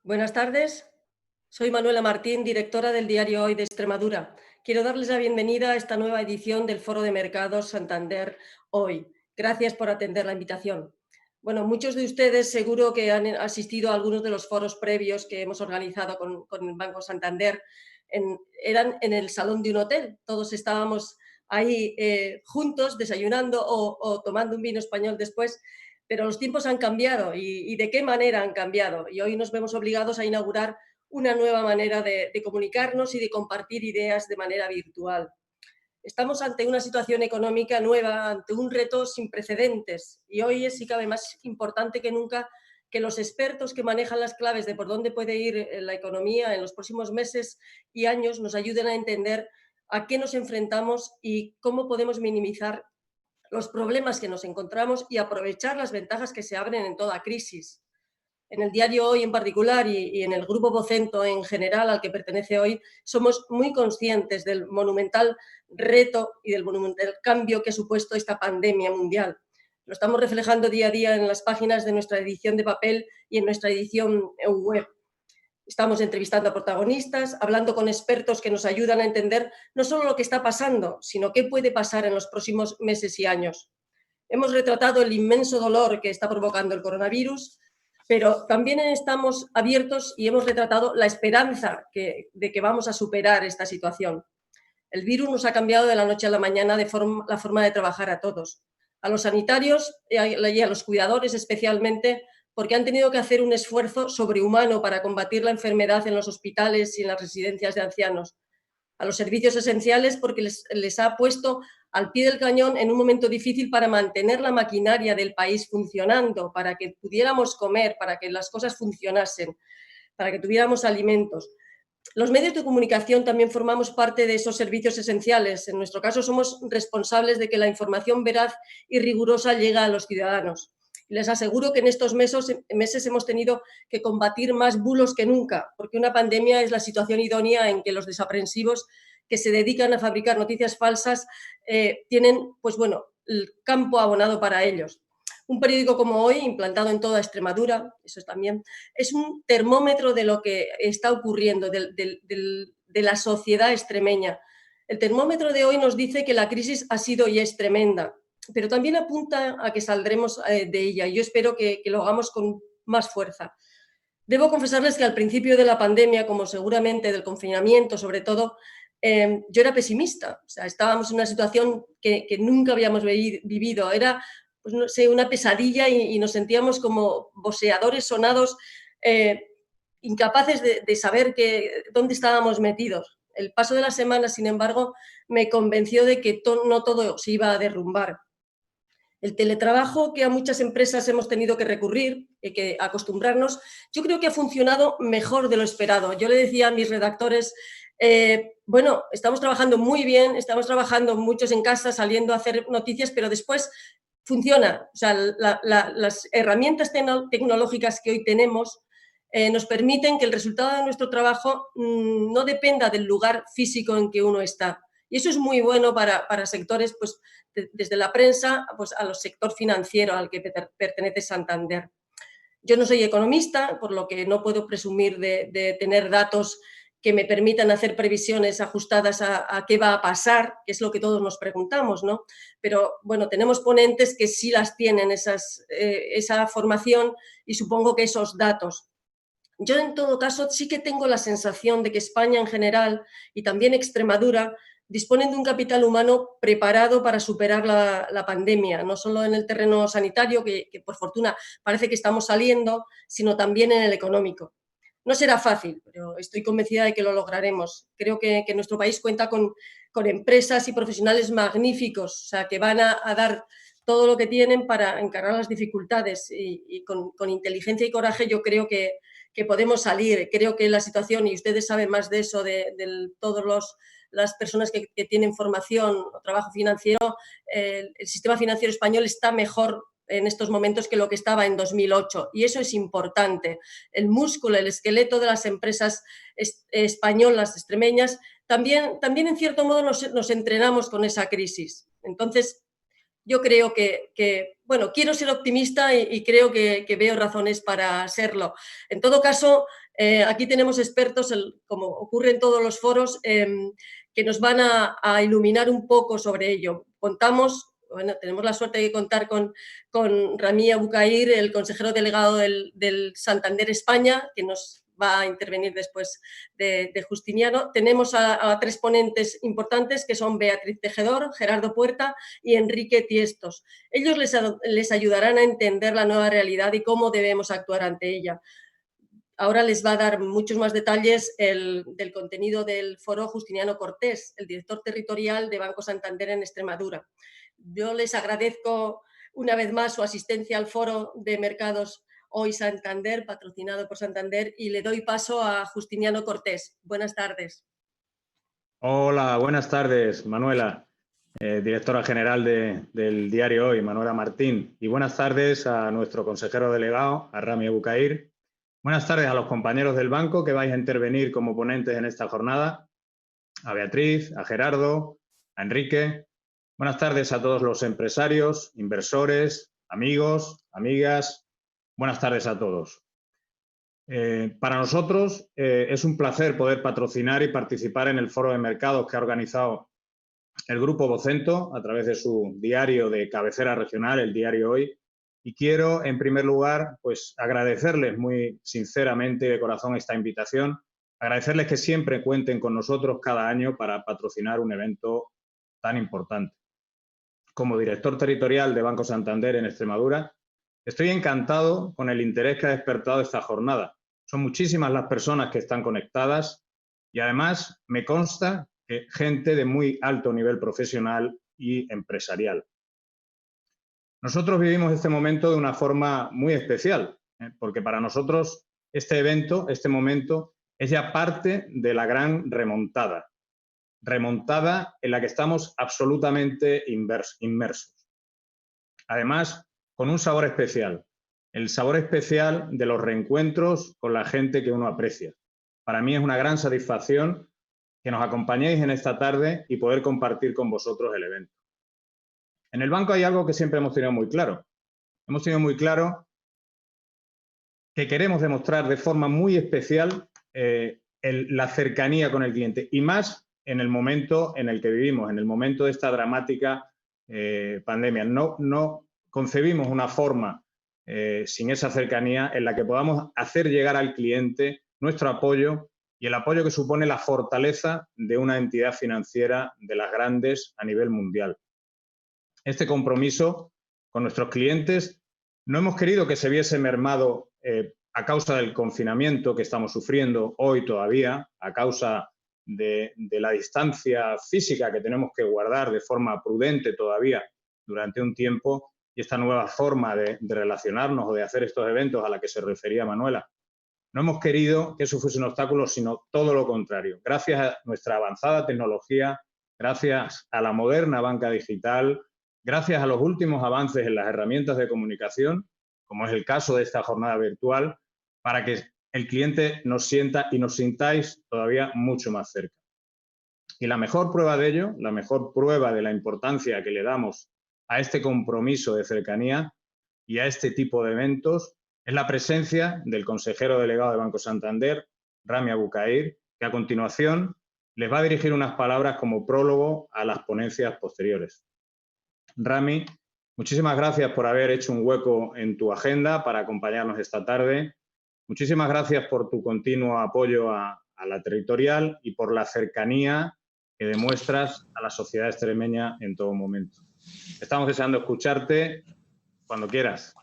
Buenas tardes, soy Manuela Martín, directora del diario Hoy de Extremadura. Quiero darles la bienvenida a esta nueva edición del Foro de Mercados Santander Hoy. Gracias por atender la invitación. Bueno, muchos de ustedes seguro que han asistido a algunos de los foros previos que hemos organizado con el Banco Santander. Eran en el salón de un hotel, todos estábamos ahí juntos desayunando o tomando un vino español después. Pero los tiempos han cambiado y de qué manera han cambiado. Y hoy nos vemos obligados a inaugurar una nueva manera de comunicarnos y de compartir ideas de manera virtual. Estamos ante una situación económica nueva, ante un reto sin precedentes y hoy es, si cabe, más importante que nunca que los expertos que manejan las claves de por dónde puede ir la economía en los próximos meses y años nos ayuden a entender a qué nos enfrentamos y cómo podemos minimizar los problemas que nos encontramos y aprovechar las ventajas que se abren en toda crisis. En el diario Hoy en particular y en el grupo Vocento en general al que pertenece Hoy, somos muy conscientes del monumental reto y del monumental cambio que ha supuesto esta pandemia mundial. Lo estamos reflejando día a día en las páginas de nuestra edición de papel y en nuestra edición web. Estamos entrevistando a protagonistas, hablando con expertos que nos ayudan a entender no solo lo que está pasando, sino qué puede pasar en los próximos meses y años. Hemos retratado el inmenso dolor que está provocando el coronavirus, pero también estamos abiertos y hemos retratado la esperanza de que vamos a superar esta situación. El virus nos ha cambiado de la noche a la mañana la forma de trabajar a todos, a los sanitarios y a los cuidadores especialmente, porque han tenido que hacer un esfuerzo sobrehumano para combatir la enfermedad en los hospitales y en las residencias de ancianos, a los servicios esenciales porque les ha puesto al pie del cañón en un momento difícil para mantener la maquinaria del país funcionando, para que pudiéramos comer, para que las cosas funcionasen, para que tuviéramos alimentos. Los medios de comunicación también formamos parte de esos servicios esenciales. En nuestro caso, somos responsables de que la información veraz y rigurosa llegue a los ciudadanos. Y les aseguro que en estos meses hemos tenido que combatir más bulos que nunca, porque una pandemia es la situación idónea en que los desaprensivos que se dedican a fabricar noticias falsas tienen, pues bueno, el campo abonado para ellos. Un periódico como Hoy, implantado en toda Extremadura, eso también, es un termómetro de lo que está ocurriendo, de la sociedad extremeña. El termómetro de Hoy nos dice que la crisis ha sido y es tremenda, pero también apunta a que saldremos de ella. Y yo espero que lo hagamos con más fuerza. Debo confesarles que al principio de la pandemia, como seguramente del confinamiento sobre todo, yo era pesimista. O sea, estábamos en una situación que nunca habíamos vivido. Era, pues no sé, una pesadilla y nos sentíamos como boxeadores sonados, incapaces de saber dónde estábamos metidos. El paso de las semanas, sin embargo, me convenció de que no todo se iba a derrumbar. El teletrabajo que a muchas empresas hemos tenido que recurrir, que acostumbrarnos, yo creo que ha funcionado mejor de lo esperado. Yo le decía a mis redactores, bueno, estamos trabajando muy bien, estamos trabajando muchos en casa, saliendo a hacer noticias, pero después funciona. O sea, las herramientas tecnológicas que hoy tenemos nos permiten que el resultado de nuestro trabajo no dependa del lugar físico en que uno está. Y eso es muy bueno para sectores, pues, desde la prensa pues, a los sector financiero al que pertenece Santander. Yo no soy economista, por lo que no puedo presumir de tener datos que me permitan hacer previsiones ajustadas a qué va a pasar, que es lo que todos nos preguntamos, ¿no? Pero, bueno, tenemos ponentes que sí las tienen esa formación y supongo que esos datos. Yo, en todo caso, sí que tengo la sensación de que España en general y también Extremadura disponen de un capital humano preparado para superar la pandemia, no solo en el terreno sanitario, que por fortuna parece que estamos saliendo, sino también en el económico. No será fácil, pero estoy convencida de que lo lograremos. Creo que nuestro país cuenta con empresas y profesionales magníficos, o sea, que van a dar todo lo que tienen para encarar las dificultades y con inteligencia y coraje yo creo que podemos salir. Creo que la situación, y ustedes saben más de eso, de todas las personas que tienen formación o trabajo financiero, el sistema financiero español está mejor en estos momentos que lo que estaba en 2008 y eso es importante. El músculo, el esqueleto de las empresas españolas, extremeñas, también en cierto modo nos entrenamos con esa crisis. Entonces, yo creo bueno, quiero ser optimista y creo que veo razones para serlo. En todo caso, Aquí tenemos expertos, como ocurre en todos los foros, que nos van a iluminar un poco sobre ello. Tenemos la suerte de contar con Rami Abukair, el consejero delegado del Santander España, que nos va a intervenir después de Justiniano. Tenemos a 3 ponentes importantes, que son Beatriz Tejedor, Gerardo Puerta y Enrique Tiestos. Ellos les ayudarán a entender la nueva realidad y cómo debemos actuar ante ella. Ahora les va a dar muchos más detalles del contenido del foro Justiniano Cortés, el director territorial de Banco Santander en Extremadura. Yo les agradezco una vez más su asistencia al foro de mercados Hoy Santander, patrocinado por Santander, y le doy paso a Justiniano Cortés. Buenas tardes. Hola, buenas tardes, Manuela, directora general del diario Hoy, Manuela Martín. Y buenas tardes a nuestro consejero delegado, a Rami Abukair. Buenas tardes a los compañeros del banco que vais a intervenir como ponentes en esta jornada, a Beatriz, a Gerardo, a Enrique. Buenas tardes a todos los empresarios, inversores, amigos, amigas. Buenas tardes a todos. Para nosotros es un placer poder patrocinar y participar en el foro de mercados que ha organizado el Grupo Vocento a través de su diario de cabecera regional, el Diario Hoy. Y quiero, en primer lugar, pues agradecerles muy sinceramente y de corazón esta invitación, agradecerles que siempre cuenten con nosotros cada año para patrocinar un evento tan importante. Como director territorial de Banco Santander en Extremadura, estoy encantado con el interés que ha despertado esta jornada. Son muchísimas las personas que están conectadas y además me consta que gente de muy alto nivel profesional y empresarial. Nosotros vivimos este momento de una forma muy especial, porque para nosotros este evento, este momento, es ya parte de la gran remontada en la que estamos absolutamente inmersos. Además, con un sabor especial, el sabor especial de los reencuentros con la gente que uno aprecia. Para mí es una gran satisfacción que nos acompañéis en esta tarde y poder compartir con vosotros el evento. En el banco hay algo que siempre hemos tenido muy claro. Hemos tenido muy claro que queremos demostrar de forma muy especial la cercanía con el cliente y más en el momento en el que vivimos, en el momento de esta dramática pandemia. No concebimos una forma sin esa cercanía en la que podamos hacer llegar al cliente nuestro apoyo y el apoyo que supone la fortaleza de una entidad financiera de las grandes a nivel mundial. Este compromiso con nuestros clientes no hemos querido que se viese mermado a causa del confinamiento que estamos sufriendo hoy todavía, a causa de la distancia física que tenemos que guardar de forma prudente todavía durante un tiempo y esta nueva forma de relacionarnos o de hacer estos eventos a la que se refería Manuela. No hemos querido que eso fuese un obstáculo, sino todo lo contrario. Gracias a nuestra avanzada tecnología, gracias a la moderna banca digital, gracias a los últimos avances en las herramientas de comunicación, como es el caso de esta jornada virtual, para que el cliente nos sienta y nos sintáis todavía mucho más cerca. Y la mejor prueba de ello, la mejor prueba de la importancia que le damos a este compromiso de cercanía y a este tipo de eventos es la presencia del consejero delegado de Banco Santander, Rami Abukair, que a continuación les va a dirigir unas palabras como prólogo a las ponencias posteriores. Rami, muchísimas gracias por haber hecho un hueco en tu agenda para acompañarnos esta tarde. Muchísimas gracias por tu continuo apoyo a la territorial y por la cercanía que demuestras a la sociedad extremeña en todo momento. Estamos deseando escucharte cuando quieras.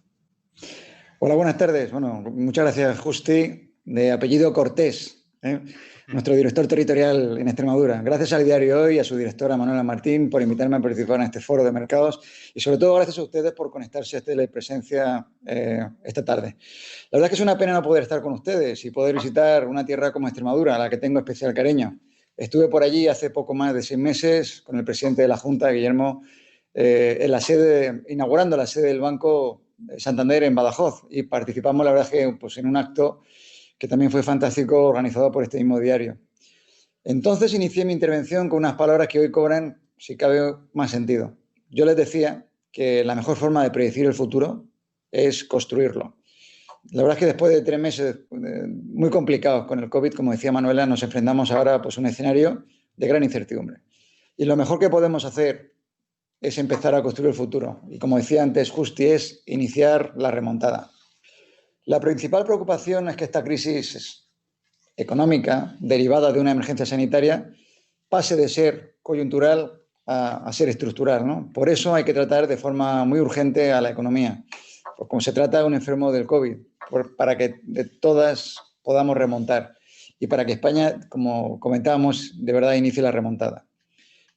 Hola, buenas tardes. Bueno, muchas gracias, Justi, de apellido Cortés, nuestro director territorial en Extremadura. Gracias al Diario Hoy y a su directora Manuela Martín por invitarme a participar en este foro de mercados y sobre todo gracias a ustedes por conectarse a esta telepresencia esta tarde. La verdad es que es una pena no poder estar con ustedes y poder visitar una tierra como Extremadura, a la que tengo especial cariño. Estuve por allí hace poco más de 6 meses con el presidente de la Junta, Guillermo, en la sede, inaugurando la sede del Banco Santander en Badajoz y participamos, la verdad, que pues, en un acto que también fue fantástico, organizado por este mismo diario. Entonces inicié mi intervención con unas palabras que hoy cobran, si cabe, más sentido. Yo les decía que la mejor forma de predecir el futuro es construirlo. La verdad es que después de 3 meses muy complicados con el COVID, como decía Manuela, nos enfrentamos ahora pues, a un escenario de gran incertidumbre. Y lo mejor que podemos hacer es empezar a construir el futuro. Y como decía antes Justi, es iniciar la remontada. La principal preocupación es que esta crisis económica, derivada de una emergencia sanitaria, pase de ser coyuntural a ser estructural, ¿no? Por eso hay que tratar de forma muy urgente a la economía, pues como se trata de un enfermo del COVID, para que de todas podamos remontar y para que España, como comentábamos, de verdad inicie la remontada.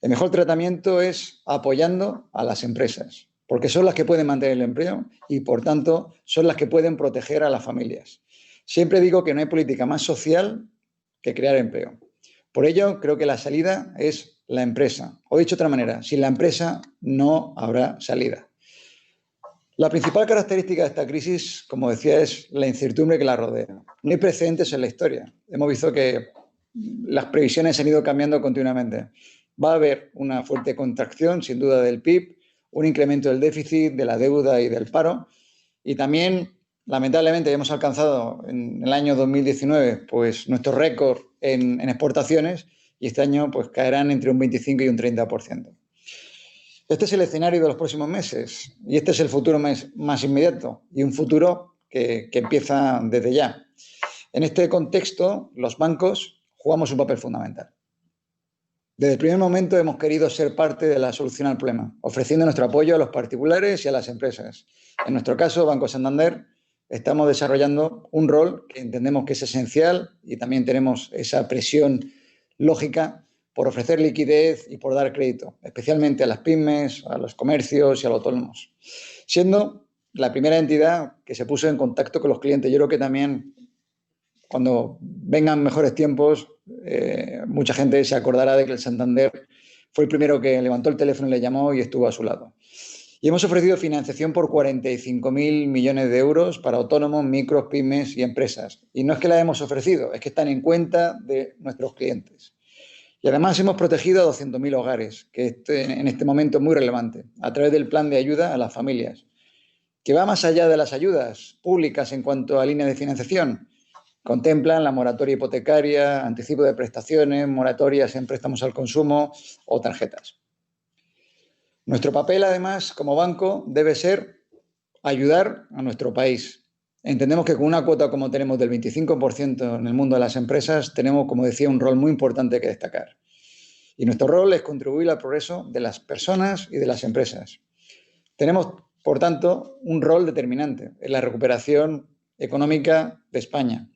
El mejor tratamiento es apoyando a las empresas, porque son las que pueden mantener el empleo y, por tanto, son las que pueden proteger a las familias. Siempre digo que no hay política más social que crear empleo. Por ello, creo que la salida es la empresa. O dicho de otra manera, sin la empresa no habrá salida. La principal característica de esta crisis, como decía, es la incertidumbre que la rodea. No hay precedentes en la historia. Hemos visto que las previsiones han ido cambiando continuamente. Va a haber una fuerte contracción, sin duda, del PIB, un incremento del déficit, de la deuda y del paro. Y también, lamentablemente, hemos alcanzado en el año 2019 pues, nuestro récord en exportaciones y este año pues, caerán entre un 25 y un 30%. Este es el escenario de los próximos meses y este es el futuro más inmediato y un futuro que empieza desde ya. En este contexto, los bancos jugamos un papel fundamental. Desde el primer momento hemos querido ser parte de la solución al problema, ofreciendo nuestro apoyo a los particulares y a las empresas. En nuestro caso, Banco Santander, estamos desarrollando un rol que entendemos que es esencial y también tenemos esa presión lógica por ofrecer liquidez y por dar crédito, especialmente a las pymes, a los comercios y a los autónomos, siendo la primera entidad que se puso en contacto con los clientes. Yo creo que también cuando vengan mejores tiempos, mucha gente se acordará de que el Santander fue el primero que levantó el teléfono y le llamó y estuvo a su lado. Y hemos ofrecido financiación por 45.000 millones de euros para autónomos, micros, pymes y empresas. Y no es que la hemos ofrecido, es que están en cuenta de nuestros clientes. Y además hemos protegido a 200.000 hogares, que en este momento es muy relevante, a través del plan de ayuda a las familias, que va más allá de las ayudas públicas en cuanto a líneas de financiación. Contemplan la moratoria hipotecaria, anticipo de prestaciones, moratorias en préstamos al consumo o tarjetas. Nuestro papel, además, como banco, debe ser ayudar a nuestro país. Entendemos que con una cuota como tenemos del 25% en el mundo de las empresas, tenemos, como decía, un rol muy importante que destacar. Y nuestro rol es contribuir al progreso de las personas y de las empresas. Tenemos, por tanto, un rol determinante en la recuperación económica de España.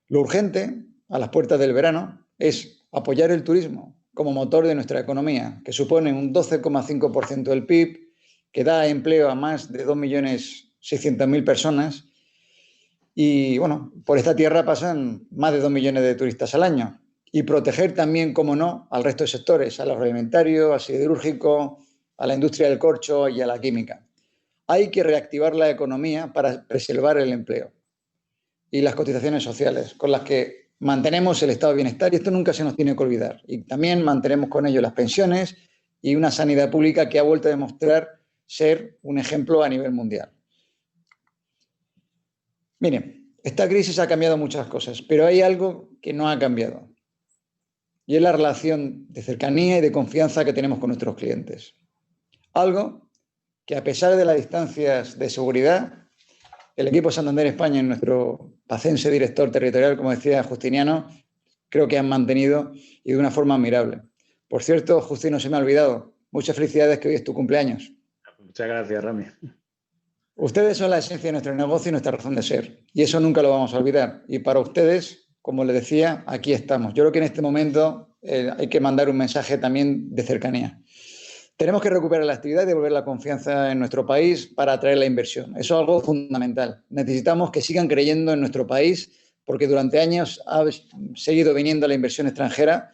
Lo urgente, a las puertas del verano, es apoyar el turismo como motor de nuestra economía, que supone un 12,5% del PIB, que da empleo a más de 2.600.000 personas y, bueno, por esta tierra pasan más de 2 millones de turistas al año. Y proteger también, como no, al resto de sectores, al agroalimentario, al siderúrgico, a la industria del corcho y a la química. Hay que reactivar la economía para preservar el empleo y las cotizaciones sociales, con las que mantenemos el estado de bienestar, y esto nunca se nos tiene que olvidar. Y también mantenemos con ello las pensiones y una sanidad pública que ha vuelto a demostrar ser un ejemplo a nivel mundial. Miren, esta crisis ha cambiado muchas cosas, pero hay algo que no ha cambiado. Y es la relación de cercanía y de confianza que tenemos con nuestros clientes. Algo que, a pesar de las distancias de seguridad, el equipo Santander España, en nuestro pacense director territorial, como decía Justiniano, creo que han mantenido y de una forma admirable. Por cierto, Justi, no se me ha olvidado. Muchas felicidades, que hoy es tu cumpleaños. Muchas gracias, Rami. Ustedes son la esencia de nuestro negocio y nuestra razón de ser. Y eso nunca lo vamos a olvidar. Y para ustedes, como les decía, aquí estamos. Yo creo que en este momento hay que mandar un mensaje también de cercanía. Tenemos que recuperar la actividad y devolver la confianza en nuestro país para atraer la inversión. Eso es algo fundamental. Necesitamos que sigan creyendo en nuestro país, porque durante años ha seguido viniendo la inversión extranjera,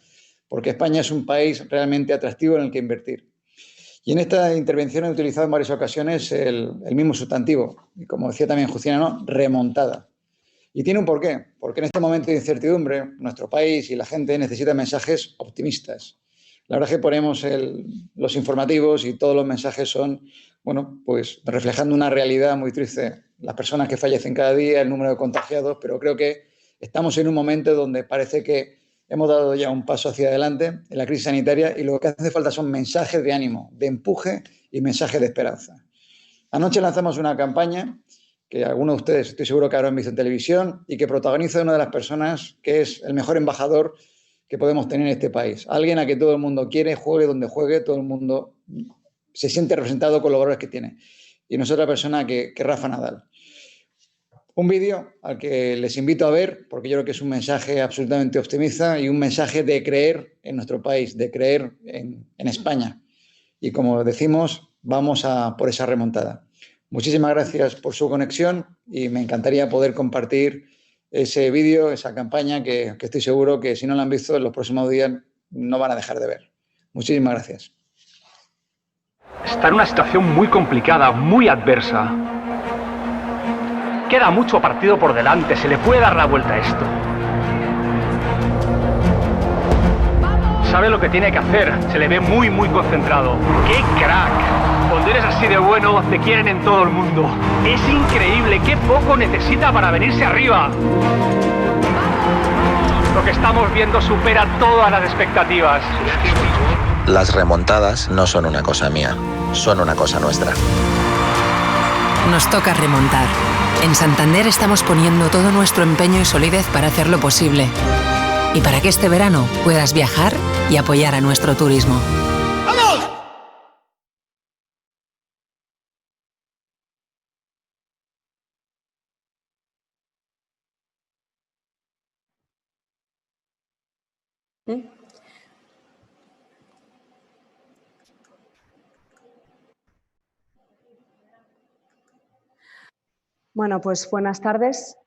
porque España es un país realmente atractivo en el que invertir. Y en esta intervención he utilizado en varias ocasiones el mismo sustantivo, y como decía también Justiniano, remontada. Y tiene un porqué, porque en este momento de incertidumbre nuestro país y la gente necesita mensajes optimistas. La verdad es que ponemos los informativos y todos los mensajes son, bueno, pues reflejando una realidad muy triste. Las personas que fallecen cada día, el número de contagiados, pero creo que estamos en un momento donde parece que hemos dado ya un paso hacia adelante en la crisis sanitaria y lo que hace falta son mensajes de ánimo, de empuje y mensajes de esperanza. Anoche lanzamos una campaña que algunos de ustedes estoy seguro que habrán visto en televisión y que protagoniza una de las personas que es el mejor embajador que podemos tener en este país. Alguien a que todo el mundo quiere, juegue donde juegue, todo el mundo se siente representado con los valores que tiene. Y no es otra persona que Rafa Nadal. Un vídeo al que les invito a ver, porque yo creo que es un mensaje absolutamente optimista y un mensaje de creer en nuestro país, de creer en España. Y como decimos, vamos a por esa remontada. Muchísimas gracias por su conexión y me encantaría poder compartir ese vídeo, esa campaña que estoy seguro que si no la han visto en los próximos días no van a dejar de ver. Muchísimas gracias. Está en una situación muy complicada, muy adversa. Queda mucho partido por delante, se le puede dar la vuelta a esto. Sabe lo que tiene que hacer, se le ve muy concentrado. ¡Qué crack! Cuando eres así de bueno, te quieren en todo el mundo. Es increíble, qué poco necesita para venirse arriba. Lo que estamos viendo supera todas las expectativas. Las remontadas no son una cosa mía, son una cosa nuestra. Nos toca remontar. En Santander estamos poniendo todo nuestro empeño y solidez para hacerlo posible. Y para que este verano puedas viajar y apoyar a nuestro turismo. ¡Vamos! Bueno, pues buenas tardes.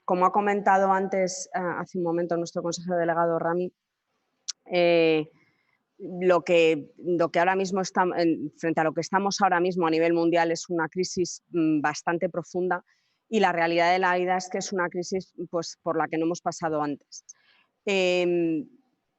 Como ha comentado antes, hace un momento, nuestro consejero delegado Rami, lo que ahora mismo frente a lo que estamos ahora mismo a nivel mundial es una crisis bastante profunda y la realidad de la vida es que es una crisis pues, por la que no hemos pasado antes.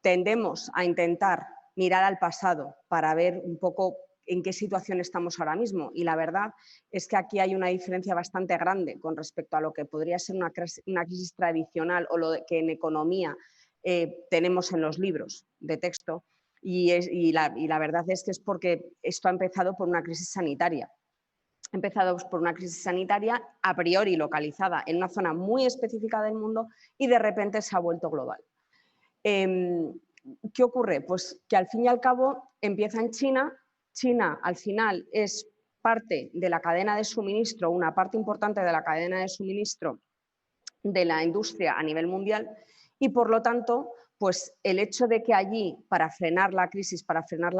Tendemos a intentar mirar al pasado para ver un poco en qué situación estamos ahora mismo y la verdad es que aquí hay una diferencia bastante grande con respecto a lo que podría ser una crisis tradicional o lo que en economía tenemos en los libros de texto y la verdad es que es porque esto ha empezado por una crisis sanitaria. Ha empezado por una crisis sanitaria a priori localizada en una zona muy específica del mundo y de repente se ha vuelto global. ¿Qué ocurre? Pues que al fin y al cabo empieza en China. China al final es parte de la cadena de suministro, una parte importante de la cadena de suministro de la industria a nivel mundial y por lo tanto pues el hecho de que allí para frenar la crisis, para frenar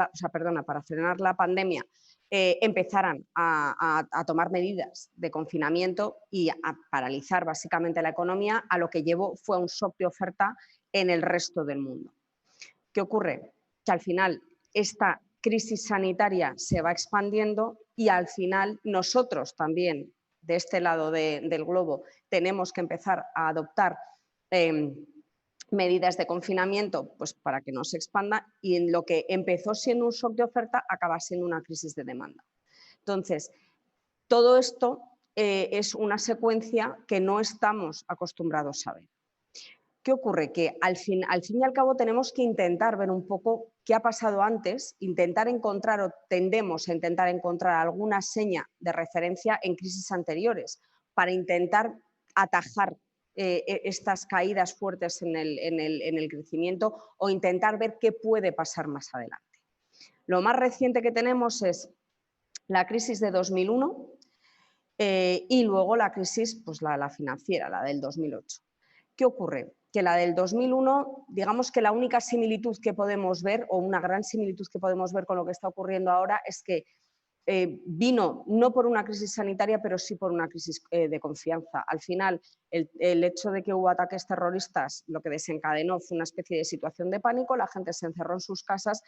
la pandemia empezaran a tomar medidas de confinamiento y a paralizar básicamente la economía, a lo que llevó fue un shock de oferta en el resto del mundo. ¿Qué ocurre? Que al final esta crisis sanitaria se va expandiendo y al final nosotros también de este lado del globo tenemos que empezar a adoptar medidas de confinamiento pues, para que no se expanda y en lo que empezó siendo un shock de oferta acaba siendo una crisis de demanda. Entonces, todo esto es una secuencia que no estamos acostumbrados a ver. ¿Qué ocurre? Que al fin y al cabo tenemos que intentar ver un poco qué ha pasado antes, intentar encontrar o tendemos a intentar encontrar alguna seña de referencia en crisis anteriores para intentar atajar estas caídas fuertes en el crecimiento o intentar ver qué puede pasar más adelante. Lo más reciente que tenemos es la crisis de 2001 y luego la crisis pues la financiera, la del 2008. ¿Qué ocurre? Que la del 2001, digamos que la única similitud que podemos ver, o una gran similitud que podemos ver con lo que está ocurriendo ahora, es que vino no por una crisis sanitaria, pero sí por una crisis de confianza. Al final, el hecho de que hubo ataques terroristas, lo que desencadenó fue una especie de situación de pánico, la gente se encerró en sus casas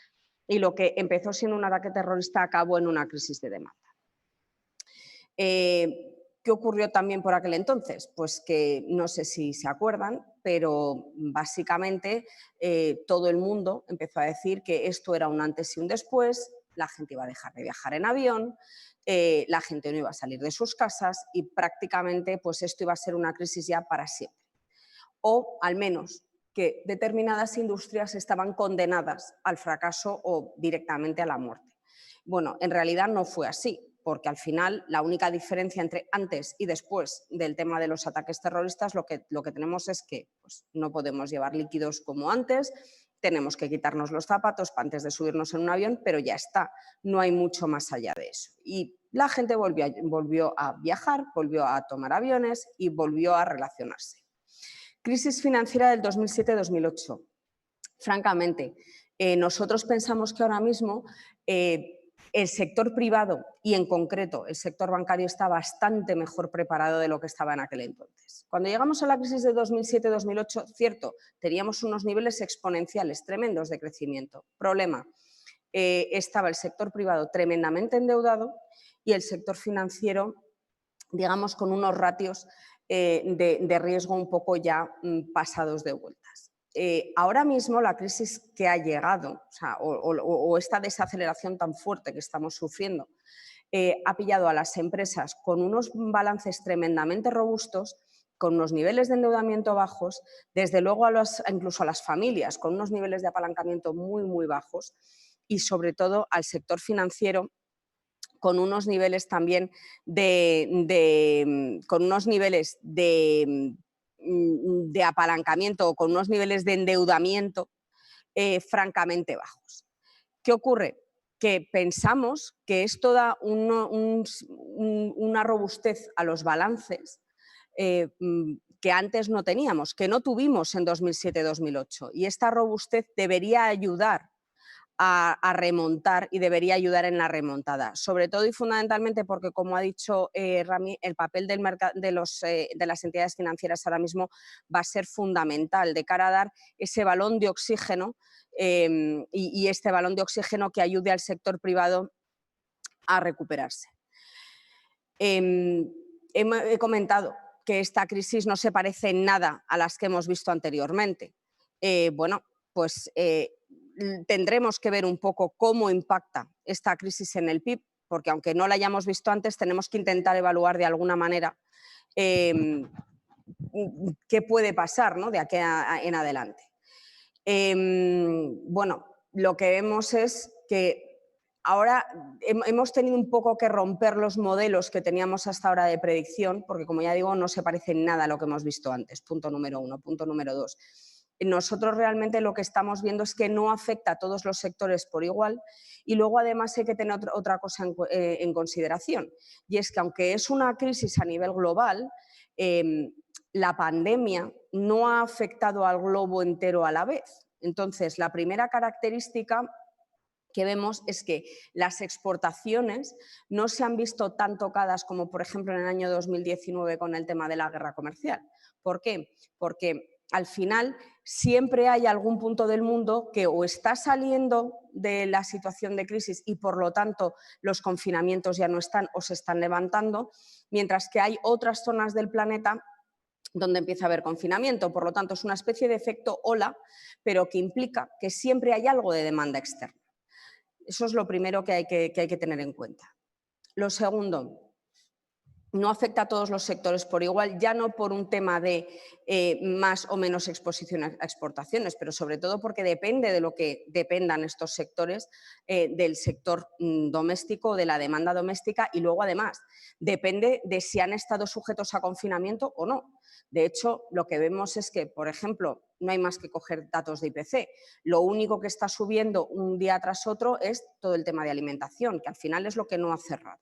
y lo que empezó siendo un ataque terrorista acabó en una crisis de demanda. ¿Qué ocurrió también por aquel entonces? Pues que no sé si se acuerdan, pero básicamente todo el mundo empezó a decir que esto era un antes y un después, la gente iba a dejar de viajar en avión, la gente no iba a salir de sus casas y prácticamente pues esto iba a ser una crisis ya para siempre. O al menos que determinadas industrias estaban condenadas al fracaso o directamente a la muerte. Bueno, en realidad no fue así, porque al final la única diferencia entre antes y después del tema de los ataques terroristas lo que tenemos es que pues, no podemos llevar líquidos como antes, tenemos que quitarnos los zapatos antes de subirnos en un avión, pero ya está, no hay mucho más allá de eso. Y la gente volvió a viajar, volvió a tomar aviones y volvió a relacionarse. Crisis financiera del 2007-2008. Francamente, nosotros pensamos que ahora mismo el sector privado y en concreto el sector bancario está bastante mejor preparado de lo que estaba en aquel entonces. Cuando llegamos a la crisis de 2007-2008, cierto, teníamos unos niveles exponenciales tremendos de crecimiento. Problema, estaba el sector privado tremendamente endeudado y el sector financiero, digamos, con unos ratios de riesgo un poco ya pasados de vueltas. Ahora mismo la crisis que ha llegado, o esta desaceleración tan fuerte que estamos sufriendo, ha pillado a las empresas con unos balances tremendamente robustos, con unos niveles de endeudamiento bajos, desde luego incluso a las familias con unos niveles de apalancamiento muy, muy bajos y sobre todo al sector financiero con unos niveles también con unos niveles de apalancamiento o con unos niveles de endeudamiento francamente bajos. ¿Qué ocurre? Que pensamos que esto da una robustez a los balances que antes no teníamos, que no tuvimos en 2007-2008. Y esta robustez debería ayudar a remontar y debería ayudar en la remontada, sobre todo y fundamentalmente porque, como ha dicho Rami, el papel de las entidades financieras ahora mismo va a ser fundamental de cara a dar ese balón de oxígeno y este balón de oxígeno que ayude al sector privado a recuperarse. He comentado que esta crisis no se parece en nada a las que hemos visto anteriormente. Bueno, pues tendremos que ver un poco cómo impacta esta crisis en el PIB, porque aunque no la hayamos visto antes, tenemos que intentar evaluar de alguna manera qué puede pasar, ¿no?, de aquí en adelante. Bueno, lo que vemos es que ahora hemos tenido un poco que romper los modelos que teníamos hasta ahora de predicción, porque, como ya digo, no se parece en nada a lo que hemos visto antes, punto número 1. Punto número 2. Nosotros realmente lo que estamos viendo es que no afecta a todos los sectores por igual y luego además hay que tener otra cosa en consideración, y es que aunque es una crisis a nivel global, la pandemia no ha afectado al globo entero a la vez. Entonces, la primera característica que vemos es que las exportaciones no se han visto tan tocadas como, por ejemplo, en el año 2019 con el tema de la guerra comercial. ¿Por qué? Porque al final siempre hay algún punto del mundo que o está saliendo de la situación de crisis y por lo tanto los confinamientos ya no están o se están levantando, mientras que hay otras zonas del planeta donde empieza a haber confinamiento. Por lo tanto, es una especie de efecto ola, pero que implica que siempre hay algo de demanda externa. Eso es lo primero que hay que tener en cuenta. Lo segundo, no afecta a todos los sectores por igual, ya no por un tema de más o menos exposición a exportaciones, pero sobre todo porque depende de lo que dependan estos sectores del sector doméstico, de la demanda doméstica, y luego además depende de si han estado sujetos a confinamiento o no. De hecho, lo que vemos es que, por ejemplo, no hay más que coger datos de IPC. Lo único que está subiendo un día tras otro es todo el tema de alimentación, que al final es lo que no ha cerrado.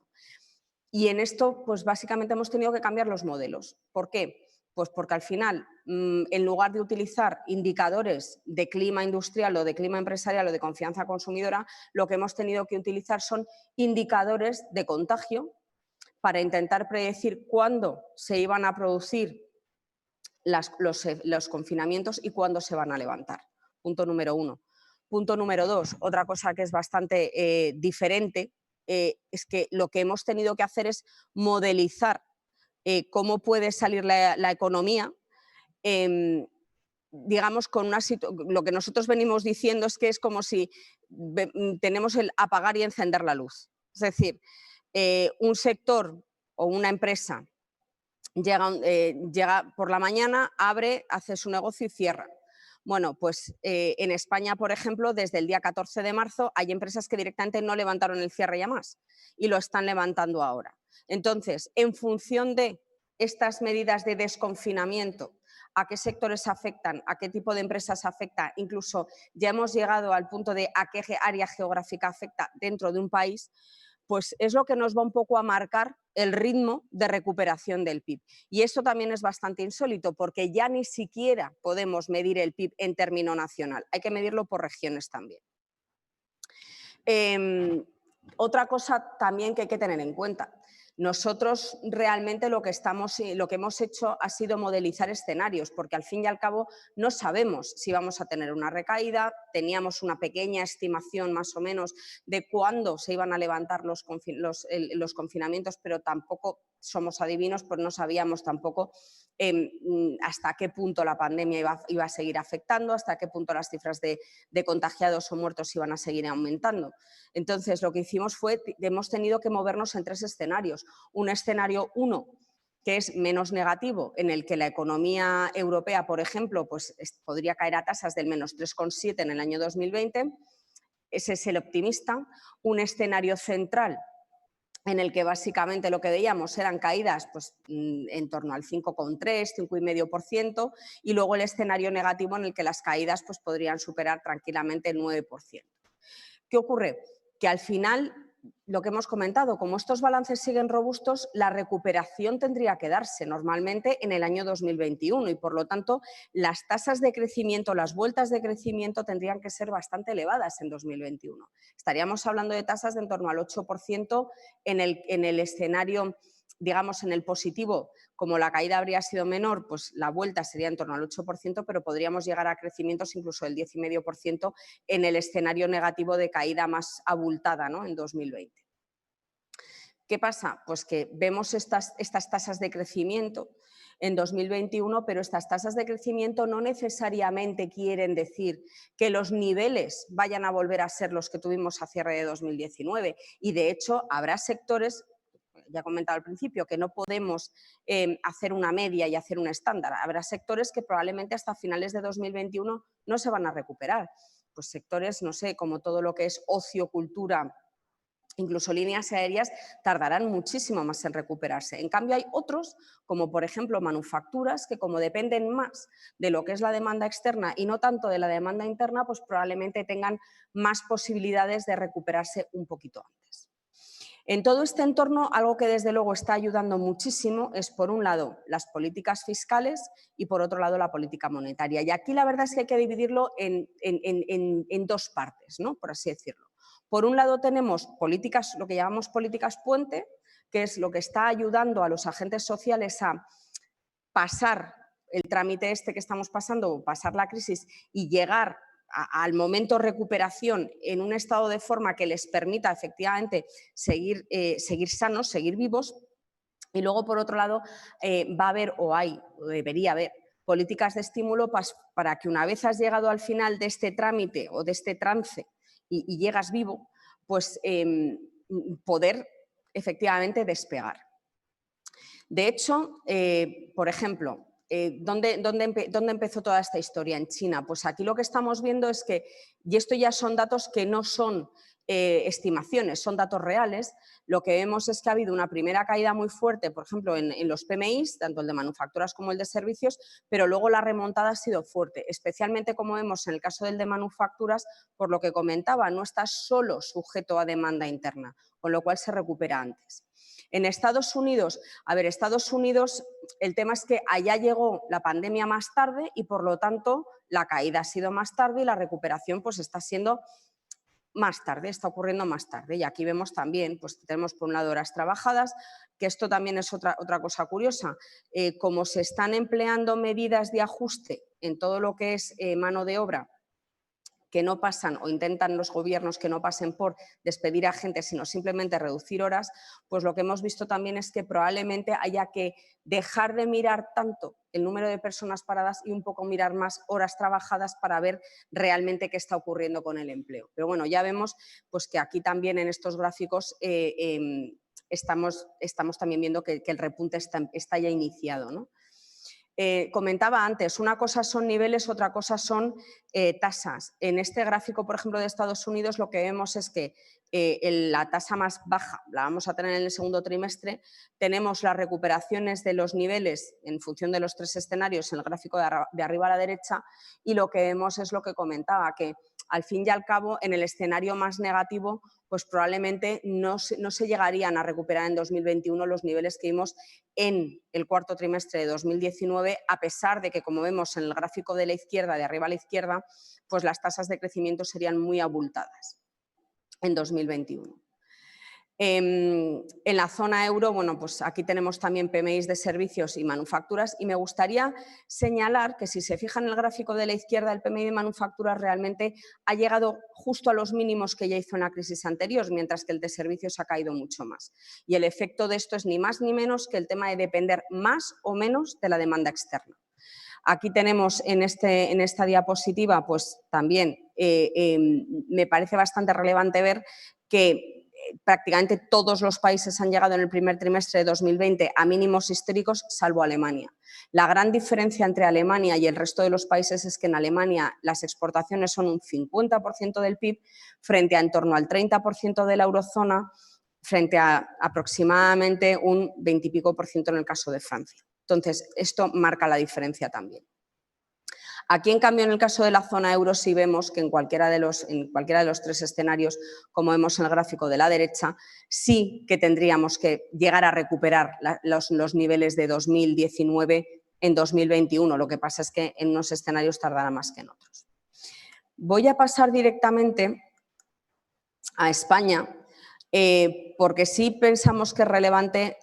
Y en esto, pues básicamente hemos tenido que cambiar los modelos. ¿Por qué? Pues porque al final, en lugar de utilizar indicadores de clima industrial o de clima empresarial o de confianza consumidora, lo que hemos tenido que utilizar son indicadores de contagio para intentar predecir cuándo se iban a producir los confinamientos y cuándo se van a levantar. Punto número 1. Punto número 2, otra cosa que es bastante diferente, es que lo que hemos tenido que hacer es modelizar cómo puede salir la economía, digamos, con lo que nosotros venimos diciendo es que es como si tenemos el apagar y encender la luz. Es decir, un sector o una empresa llega por la mañana, abre, hace su negocio y cierra. Bueno, pues en España, por ejemplo, desde el día 14 de marzo hay empresas que directamente no levantaron el cierre ya más y lo están levantando ahora. Entonces, en función de estas medidas de desconfinamiento, a qué sectores afectan, a qué tipo de empresas afecta, incluso ya hemos llegado al punto de a qué área geográfica afecta dentro de un país, pues es lo que nos va un poco a marcar el ritmo de recuperación del PIB. Y eso también es bastante insólito porque ya ni siquiera podemos medir el PIB en término nacional, hay que medirlo por regiones también. Otra cosa también que hay que tener en cuenta. Nosotros realmente lo que hemos hecho ha sido modelizar escenarios, porque al fin y al cabo no sabemos si vamos a tener una recaída. Teníamos una pequeña estimación más o menos de cuándo se iban a levantar los confinamientos, pero tampoco somos adivinos, pues no sabíamos tampoco hasta qué punto la pandemia iba a seguir afectando, hasta qué punto las cifras de contagiados o muertos iban a seguir aumentando. Entonces, lo que hicimos fue, hemos tenido que movernos en 3 escenarios. Un escenario 1, que es menos negativo, en el que la economía europea, por ejemplo, pues podría caer a tasas del menos 3,7 en el año 2020. Ese es el optimista. Un escenario central, en el que básicamente lo que veíamos eran caídas pues, en torno al 5,3, 5,5%, y luego el escenario negativo en el que las caídas pues, podrían superar tranquilamente el 9%. ¿Qué ocurre? Que al final, lo que hemos comentado, como estos balances siguen robustos, la recuperación tendría que darse normalmente en el año 2021 y, por lo tanto, las tasas de crecimiento, las vueltas de crecimiento tendrían que ser bastante elevadas en 2021. Estaríamos hablando de tasas de en torno al 8% en el escenario, digamos, en el positivo. Como la caída habría sido menor, pues la vuelta sería en torno al 8%, pero podríamos llegar a crecimientos incluso del 10,5% en el escenario negativo de caída más abultada, ¿no?, en 2020. ¿Qué pasa? Pues que vemos estas tasas de crecimiento en 2021, pero estas tasas de crecimiento no necesariamente quieren decir que los niveles vayan a volver a ser los que tuvimos a cierre de 2019. Y, de hecho, habrá sectores, ya he comentado al principio, que no podemos hacer una media y hacer un estándar. Habrá sectores que probablemente hasta finales de 2021 no se van a recuperar. Pues sectores, no sé, como todo lo que es ocio, cultura, incluso líneas aéreas, tardarán muchísimo más en recuperarse. En cambio, hay otros, como por ejemplo manufacturas, que como dependen más de lo que es la demanda externa y no tanto de la demanda interna, pues probablemente tengan más posibilidades de recuperarse un poquito antes. En todo este entorno, algo que desde luego está ayudando muchísimo es, por un lado, las políticas fiscales y, por otro lado, la política monetaria. Y aquí la verdad es que hay que dividirlo en 2 partes, ¿no?, por así decirlo. Por un lado tenemos políticas, lo que llamamos políticas puente, que es lo que está ayudando a los agentes sociales a pasar el trámite que estamos pasando, pasar la crisis y llegar al momento recuperación en un estado de forma que les permita efectivamente seguir sanos, seguir vivos. Y luego, por otro lado, va a haber o debería haber políticas de estímulo para que, una vez has llegado al final de este trámite o de este trance y llegas vivo, pues poder efectivamente despegar. De hecho, por ejemplo, ¿dónde empezó toda esta historia? En China. Pues aquí lo que estamos viendo es que, y esto ya son datos que no son estimaciones, son datos reales, lo que vemos es que ha habido una primera caída muy fuerte, por ejemplo, en los PMIs, tanto el de manufacturas como el de servicios, pero luego la remontada ha sido fuerte, especialmente, como vemos en el caso del de manufacturas, por lo que comentaba, no está solo sujeto a demanda interna, con lo cual se recupera antes. En Estados Unidos, el tema es que allá llegó la pandemia más tarde y, por lo tanto, la caída ha sido más tarde y la recuperación pues está siendo más tarde, está ocurriendo más tarde. Y aquí vemos también, pues tenemos por un lado horas trabajadas, que esto también es otra cosa curiosa. Como se están empleando medidas de ajuste en todo lo que es mano de obra que no pasan o intentan los gobiernos que no pasen por despedir a gente, sino simplemente reducir horas, pues lo que hemos visto también es que probablemente haya que dejar de mirar tanto el número de personas paradas y un poco mirar más horas trabajadas para ver realmente qué está ocurriendo con el empleo. Pero bueno, ya vemos pues, que aquí también en estos gráficos estamos también viendo que el repunte está ya iniciado, ¿no? Comentaba antes, una cosa son niveles, otra cosa son tasas. En este gráfico, por ejemplo, de Estados Unidos, lo que vemos es que la tasa más baja la vamos a tener en el segundo trimestre. Tenemos las recuperaciones de los niveles en función de los 3 escenarios en el gráfico de arriba a la derecha, y lo que vemos es lo que comentaba, que al fin y al cabo, en el escenario más negativo, pues probablemente no se llegarían a recuperar en 2021 los niveles que vimos en el cuarto trimestre de 2019, a pesar de que, como vemos en el gráfico de la izquierda, de arriba a la izquierda, pues las tasas de crecimiento serían muy abultadas en 2021. En la zona euro, bueno, pues aquí tenemos también PMIs de servicios y manufacturas, y me gustaría señalar que si se fijan en el gráfico de la izquierda, el PMI de manufacturas realmente ha llegado justo a los mínimos que ya hizo en la crisis anterior, mientras que el de servicios ha caído mucho más. Y el efecto de esto es ni más ni menos que el tema de depender más o menos de la demanda externa. Aquí tenemos en esta diapositiva, pues también me parece bastante relevante ver que prácticamente todos los países han llegado en el primer trimestre de 2020 a mínimos históricos, salvo Alemania. La gran diferencia entre Alemania y el resto de los países es que en Alemania las exportaciones son un 50% del PIB frente a en torno al 30% de la eurozona, frente a aproximadamente un 20 y pico % en el caso de Francia. Entonces, esto marca la diferencia también. Aquí, en cambio, en el caso de la zona euro, sí vemos que en cualquiera de los 3 escenarios, como vemos en el gráfico de la derecha, sí que tendríamos que llegar a recuperar los niveles de 2019 en 2021. Lo que pasa es que en unos escenarios tardará más que en otros. Voy a pasar directamente a España, porque sí pensamos que es relevante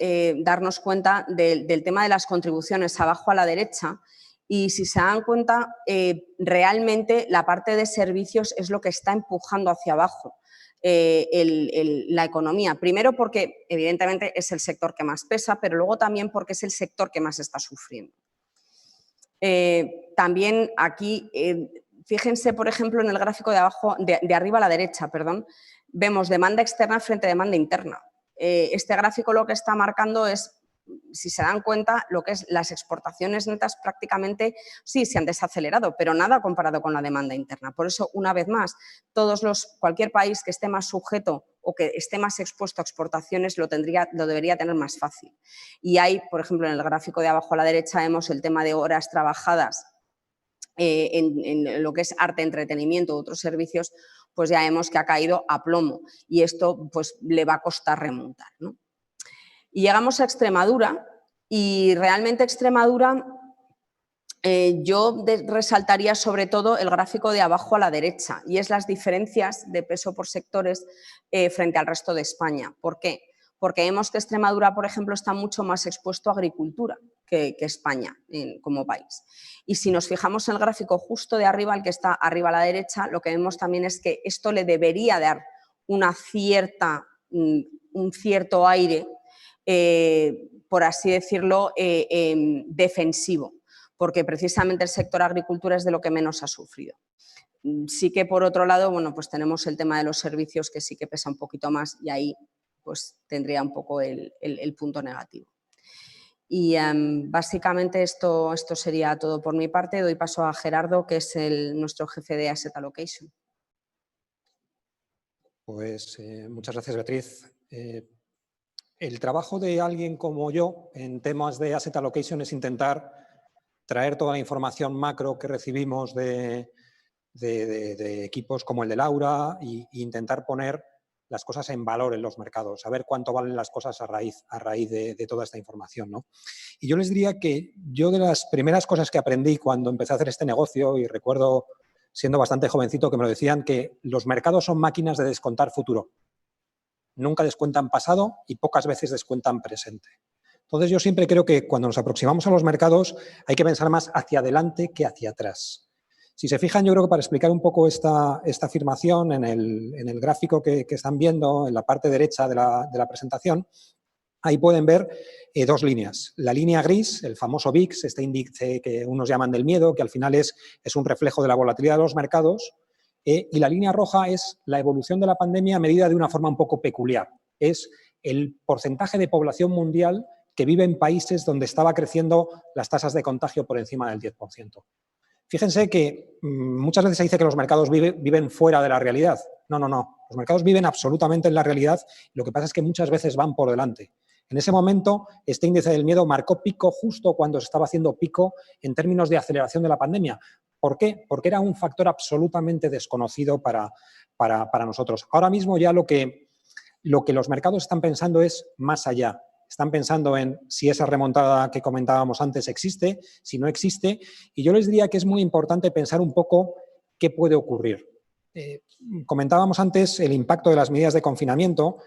darnos cuenta del tema de las contribuciones abajo a la derecha. Y si se dan cuenta, realmente la parte de servicios es lo que está empujando hacia abajo la economía. Primero porque evidentemente es el sector que más pesa, pero luego también porque es el sector que más está sufriendo. También aquí, fíjense por ejemplo en el gráfico de arriba a la derecha, perdón, vemos demanda externa frente a demanda interna. Este gráfico lo que está marcando es, si se dan cuenta, lo que es las exportaciones netas prácticamente sí se han desacelerado, pero nada comparado con la demanda interna. Por eso, una vez más, cualquier país que esté más sujeto o que esté más expuesto a exportaciones lo debería tener más fácil. Y hay, por ejemplo, en el gráfico de abajo a la derecha vemos el tema de horas trabajadas en lo que es arte, entretenimiento u otros servicios, pues ya vemos que ha caído a plomo y esto pues le va a costar remontar, ¿no? Y llegamos a Extremadura y realmente Extremadura yo resaltaría sobre todo el gráfico de abajo a la derecha y es las diferencias de peso por sectores frente al resto de España. ¿Por qué? Porque vemos que Extremadura, por ejemplo, está mucho más expuesto a agricultura que España como país. Y si nos fijamos en el gráfico justo de arriba, el que está arriba a la derecha, lo que vemos también es que esto le debería dar un cierto aire, por así decirlo, defensivo, porque precisamente el sector agricultura es de lo que menos ha sufrido. Sí que por otro lado, bueno, pues tenemos el tema de los servicios que sí que pesa un poquito más y ahí pues tendría un poco el punto negativo. Y básicamente esto sería todo por mi parte. Doy paso a Gerardo, que es nuestro jefe de Asset Allocation. Pues muchas gracias, Beatriz. El trabajo de alguien como yo en temas de Asset Allocation es intentar traer toda la información macro que recibimos de equipos como el de Laura e intentar poner las cosas en valor en los mercados, saber cuánto valen las cosas a raíz de toda esta información, ¿no? Y yo les diría que yo de las primeras cosas que aprendí cuando empecé a hacer este negocio, y recuerdo siendo bastante jovencito que me lo decían, que los mercados son máquinas de descontar futuro. Nunca descuentan pasado y pocas veces descuentan presente. Entonces yo siempre creo que cuando nos aproximamos a los mercados hay que pensar más hacia adelante que hacia atrás. Si se fijan, yo creo que para explicar un poco esta afirmación, en el gráfico que están viendo, en la parte derecha de la presentación, ahí pueden ver dos líneas. La línea gris, el famoso VIX, este índice que unos llaman del miedo, que al final es un reflejo de la volatilidad de los mercados, y la línea roja es la evolución de la pandemia medida de una forma un poco peculiar. Es el porcentaje de población mundial que vive en países donde estaba creciendo las tasas de contagio por encima del 10%. Fíjense que muchas veces se dice que los mercados viven fuera de la realidad. No, no, no. Los mercados viven absolutamente en la realidad. Lo que pasa es que muchas veces van por delante. En ese momento, este índice del miedo marcó pico justo cuando se estaba haciendo pico en términos de aceleración de la pandemia. ¿Por qué? Porque era un factor absolutamente desconocido para nosotros. Ahora mismo ya lo que los mercados están pensando es más allá. Están pensando en si esa remontada que comentábamos antes existe, si no existe, y yo les diría que es muy importante pensar un poco qué puede ocurrir. Comentábamos antes el impacto de las medidas de confinamiento,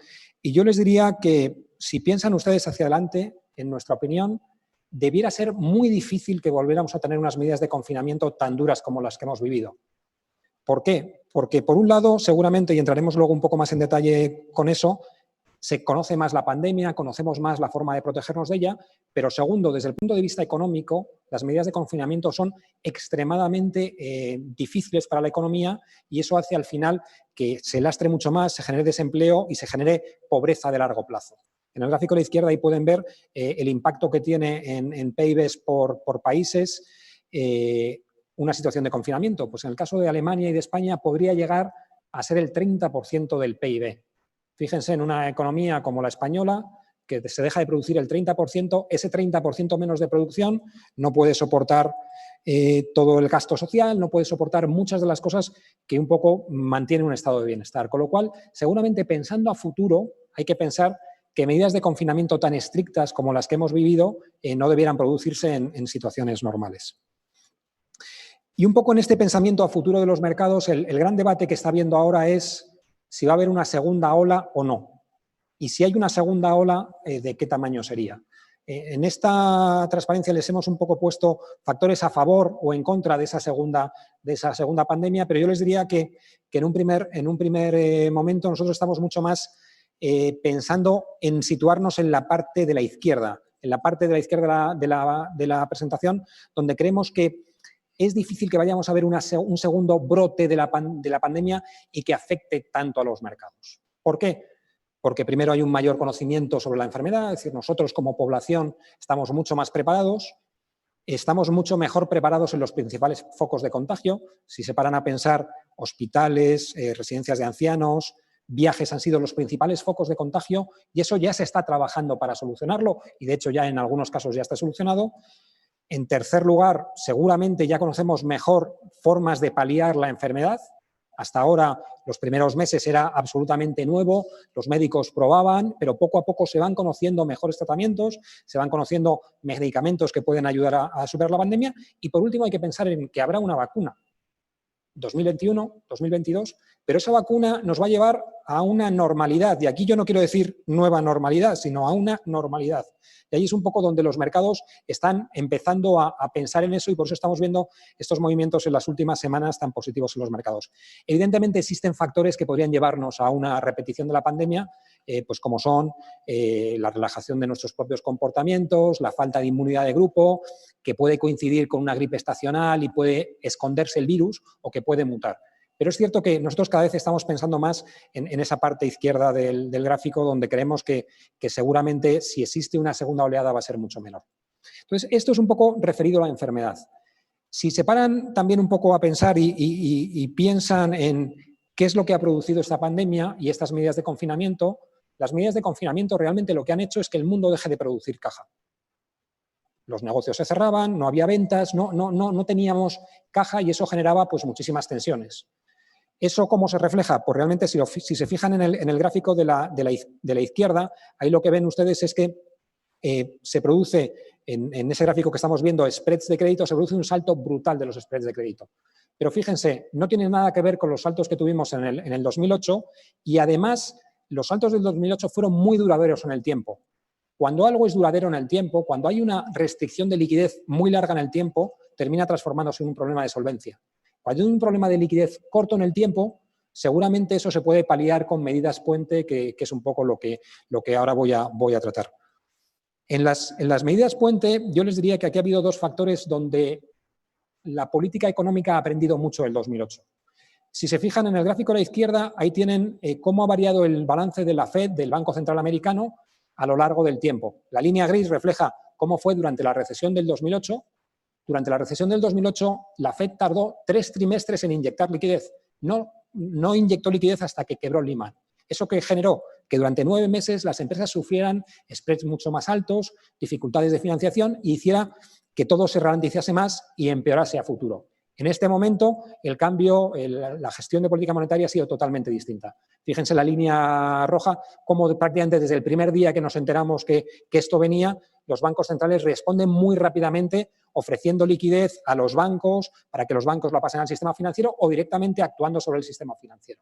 y yo les diría que si piensan ustedes hacia adelante, en nuestra opinión, debiera ser muy difícil que volviéramos a tener unas medidas de confinamiento tan duras como las que hemos vivido. ¿Por qué? Porque, por un lado, seguramente, y entraremos luego un poco más en detalle con eso, se conoce más la pandemia, conocemos más la forma de protegernos de ella, pero segundo, desde el punto de vista económico, las medidas de confinamiento son extremadamente difíciles para la economía y eso hace al final que se lastre mucho más, se genere desempleo y se genere pobreza de largo plazo. En el gráfico de la izquierda ahí pueden ver el impacto que tiene en PIBs por países una situación de confinamiento. Pues en el caso de Alemania y de España podría llegar a ser el 30% del PIB. Fíjense, en una economía como la española, que se deja de producir el 30%, ese 30% menos de producción no puede soportar todo el gasto social, no puede soportar muchas de las cosas que un poco mantienen un estado de bienestar. Con lo cual, seguramente pensando a futuro, hay que pensar que medidas de confinamiento tan estrictas como las que hemos vivido no debieran producirse en situaciones normales. Y un poco en este pensamiento a futuro de los mercados, el gran debate que está habiendo ahora es si va a haber una segunda ola o no. Y si hay una segunda ola, ¿de qué tamaño sería? En esta transparencia les hemos un poco puesto factores a favor o en contra de esa segunda pandemia, pero yo les diría que en un primer momento nosotros estamos mucho más pensando en situarnos en la parte de la izquierda, de la presentación, donde creemos que es difícil que vayamos a ver un segundo brote de la pandemia y que afecte tanto a los mercados. ¿Por qué? Porque primero hay un mayor conocimiento sobre la enfermedad, es decir, nosotros como población estamos mucho más preparados, estamos mucho mejor preparados en los principales focos de contagio. Si se paran a pensar, hospitales, residencias de ancianos, viajes han sido los principales focos de contagio y eso ya se está trabajando para solucionarlo y de hecho ya en algunos casos ya está solucionado. En tercer lugar, seguramente ya conocemos mejor formas de paliar la enfermedad. Hasta ahora, los primeros meses era absolutamente nuevo, los médicos probaban, pero poco a poco se van conociendo mejores tratamientos, se van conociendo medicamentos que pueden ayudar a superar la pandemia. Y por último, hay que pensar en que habrá una vacuna. 2021, 2022, pero esa vacuna nos va a llevar a una normalidad. Y aquí yo no quiero decir nueva normalidad, sino a una normalidad. Y ahí es un poco donde los mercados están empezando a pensar en eso y por eso estamos viendo estos movimientos en las últimas semanas tan positivos en los mercados. Evidentemente existen factores que podrían llevarnos a una repetición de la pandemia, pues como son la relajación de nuestros propios comportamientos, la falta de inmunidad de grupo, que puede coincidir con una gripe estacional y puede esconderse el virus o que puede mutar. Pero es cierto que nosotros cada vez estamos pensando más en esa parte izquierda del gráfico donde creemos que seguramente si existe una segunda oleada va a ser mucho menor. Entonces, esto es un poco referido a la enfermedad. Si se paran también un poco a pensar y piensan en qué es lo que ha producido esta pandemia y estas medidas de confinamiento, las medidas de confinamiento realmente lo que han hecho es que el mundo deje de producir caja. Los negocios se cerraban, no había ventas, no teníamos caja y eso generaba pues muchísimas tensiones. ¿Eso cómo se refleja? Pues realmente si se fijan en el gráfico de la izquierda, ahí lo que ven ustedes es que se produce, en ese gráfico que estamos viendo, spreads de crédito, se produce un salto brutal de los spreads de crédito. Pero fíjense, no tiene nada que ver con los saltos que tuvimos en el 2008 y además los saltos del 2008 fueron muy duraderos en el tiempo. Cuando algo es duradero en el tiempo, cuando hay una restricción de liquidez muy larga en el tiempo, termina transformándose en un problema de solvencia. Cuando hay un problema de liquidez corto en el tiempo, seguramente eso se puede paliar con medidas puente, que es un poco lo que ahora voy a tratar. En las medidas puente, yo les diría que aquí ha habido dos factores donde la política económica ha aprendido mucho el 2008. Si se fijan en el gráfico a la izquierda, ahí tienen cómo ha variado el balance de la Fed, del Banco Central Americano, a lo largo del tiempo. La línea gris refleja cómo fue durante la recesión del 2008. Durante la recesión del 2008, la Fed tardó 3 trimestres en inyectar liquidez. No inyectó liquidez hasta que quebró Lehman. Eso que generó que durante 9 meses las empresas sufrieran spreads mucho más altos, dificultades de financiación y hiciera que todo se ralentizase más y empeorase a futuro. En este momento, el cambio, la gestión de política monetaria ha sido totalmente distinta. Fíjense la línea roja, cómo prácticamente desde el primer día que nos enteramos que esto venía, los bancos centrales responden muy rápidamente ofreciendo liquidez a los bancos para que los bancos la pasen al sistema financiero o directamente actuando sobre el sistema financiero.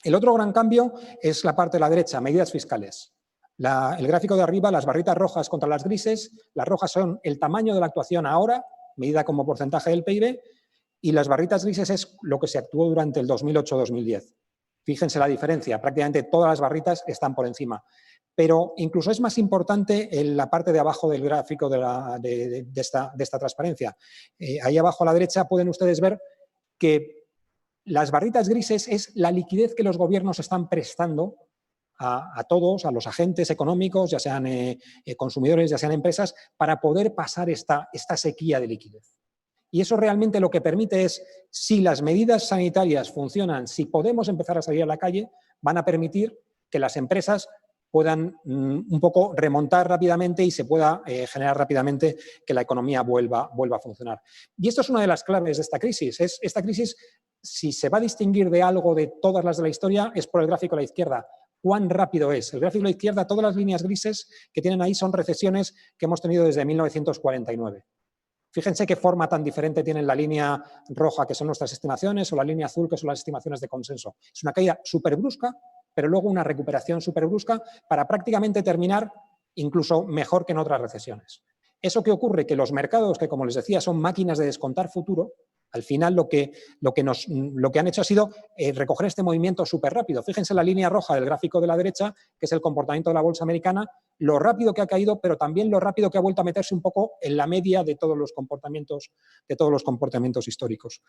El otro gran cambio es la parte de la derecha, medidas fiscales. El gráfico de arriba, las barritas rojas contra las grises, las rojas son el tamaño de la actuación ahora, medida como porcentaje del PIB, y las barritas grises es lo que se actuó durante el 2008-2010. Fíjense la diferencia, prácticamente todas las barritas están por encima. Pero incluso es más importante en la parte de abajo del gráfico de esta transparencia. Ahí abajo a la derecha pueden ustedes ver que las barritas grises es la liquidez que los gobiernos están prestando a todos, a los agentes económicos, ya sean consumidores, ya sean empresas, para poder pasar esta sequía de liquidez. Y eso realmente lo que permite es, si las medidas sanitarias funcionan, si podemos empezar a salir a la calle, van a permitir que las empresas puedan un poco remontar rápidamente y se pueda generar rápidamente que la economía vuelva a funcionar. Y esto es una de las claves de esta crisis. Esta crisis, si se va a distinguir de algo de todas las de la historia, es por el gráfico a la izquierda. ¿Cuán rápido es? El gráfico a la izquierda, todas las líneas grises que tienen ahí son recesiones que hemos tenido desde 1949. Fíjense qué forma tan diferente tiene la línea roja, que son nuestras estimaciones, o la línea azul, que son las estimaciones de consenso. Es una caída súper brusca, pero luego una recuperación súper brusca para prácticamente terminar incluso mejor que en otras recesiones. ¿Eso qué ocurre? Que los mercados, que como les decía son máquinas de descontar futuro, al final lo que han hecho ha sido recoger este movimiento súper rápido. Fíjense la línea roja del gráfico de la derecha, que es el comportamiento de la bolsa americana, lo rápido que ha caído, pero también lo rápido que ha vuelto a meterse un poco en la media de todos los comportamientos históricos.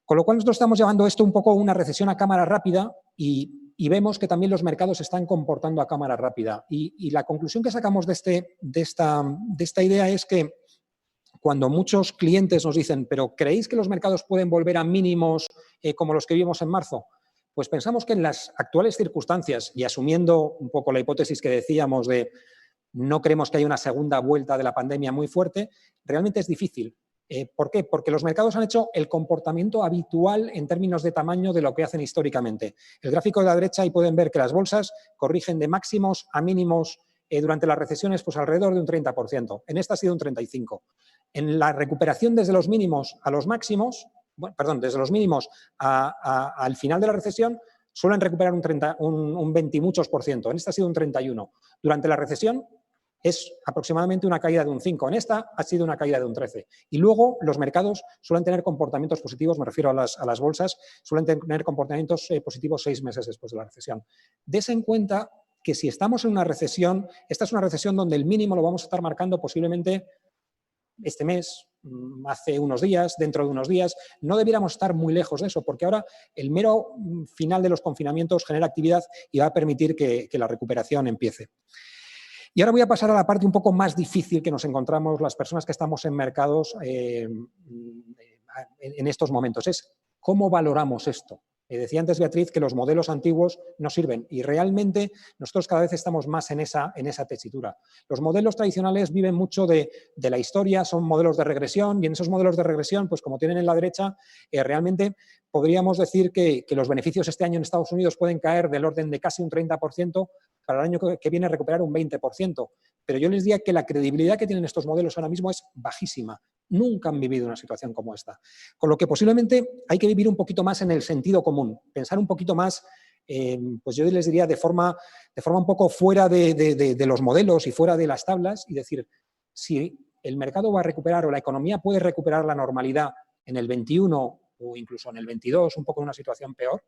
Con lo cual nosotros estamos llevando esto un poco una recesión a cámara rápida y vemos que también los mercados se están comportando a cámara rápida. Y la conclusión que sacamos de esta idea es que cuando muchos clientes nos dicen, ¿pero creéis que los mercados pueden volver a mínimos como los que vimos en marzo? Pues pensamos que en las actuales circunstancias, y asumiendo un poco la hipótesis que decíamos de no creemos que haya una segunda vuelta de la pandemia muy fuerte, realmente es difícil. ¿Por qué? Porque los mercados han hecho el comportamiento habitual en términos de tamaño de lo que hacen históricamente. El gráfico de la derecha, ahí pueden ver que las bolsas corrigen de máximos a mínimos durante las recesiones pues alrededor de un 30%. En esta ha sido un 35%. En la recuperación desde los mínimos a los máximos, desde los mínimos al final de la recesión, suelen recuperar un 20 y muchos %. En esta ha sido un 31%. Durante la recesión es aproximadamente una caída de un 5%. En esta ha sido una caída de un 13%. Y luego los mercados suelen tener comportamientos positivos, me refiero a las bolsas, suelen tener comportamientos positivos 6 meses después de la recesión. Dese en cuenta que si estamos en una recesión, esta es una recesión donde el mínimo lo vamos a estar marcando posiblemente este mes, hace unos días, dentro de unos días. No debiéramos estar muy lejos de eso, porque ahora el mero final de los confinamientos genera actividad y va a permitir que la recuperación empiece. Y ahora voy a pasar a la parte un poco más difícil que nos encontramos las personas que estamos en mercados en estos momentos. Es cómo valoramos esto. Decía antes Beatriz que los modelos antiguos no sirven y realmente nosotros cada vez estamos más en esa tesitura. Los modelos tradicionales viven mucho de la historia, son modelos de regresión y en esos modelos de regresión, pues como tienen en la derecha, realmente podríamos decir que los beneficios este año en Estados Unidos pueden caer del orden de casi un 30%, para el año que viene recuperar un 20%. Pero yo les diría que la credibilidad que tienen estos modelos ahora mismo es bajísima. Nunca han vivido una situación como esta. Con lo que posiblemente hay que vivir un poquito más en el sentido común, pensar un poquito más, pues yo les diría de forma un poco fuera de los modelos y fuera de las tablas y decir, si el mercado va a recuperar o la economía puede recuperar la normalidad en el 21 o incluso en el 22, un poco en una situación peor,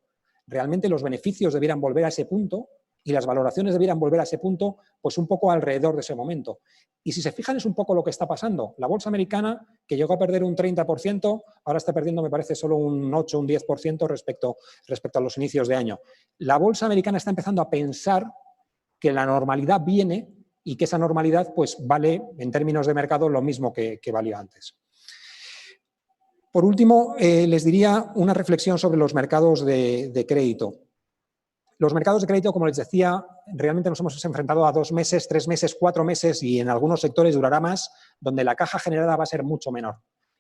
realmente los beneficios debieran volver a ese punto y las valoraciones debieran volver a ese punto, pues un poco alrededor de ese momento. Y si se fijan es un poco lo que está pasando. La bolsa americana, que llegó a perder un 30%, ahora está perdiendo, me parece, solo un 8, un 10% respecto a los inicios de año. La bolsa americana está empezando a pensar que la normalidad viene y que esa normalidad pues vale en términos de mercado lo mismo que valió antes. Por último, les diría una reflexión sobre los mercados de crédito. Los mercados de crédito, como les decía, realmente nos hemos enfrentado a 2 meses, 3 meses, 4 meses y en algunos sectores durará más, donde la caja generada va a ser mucho menor.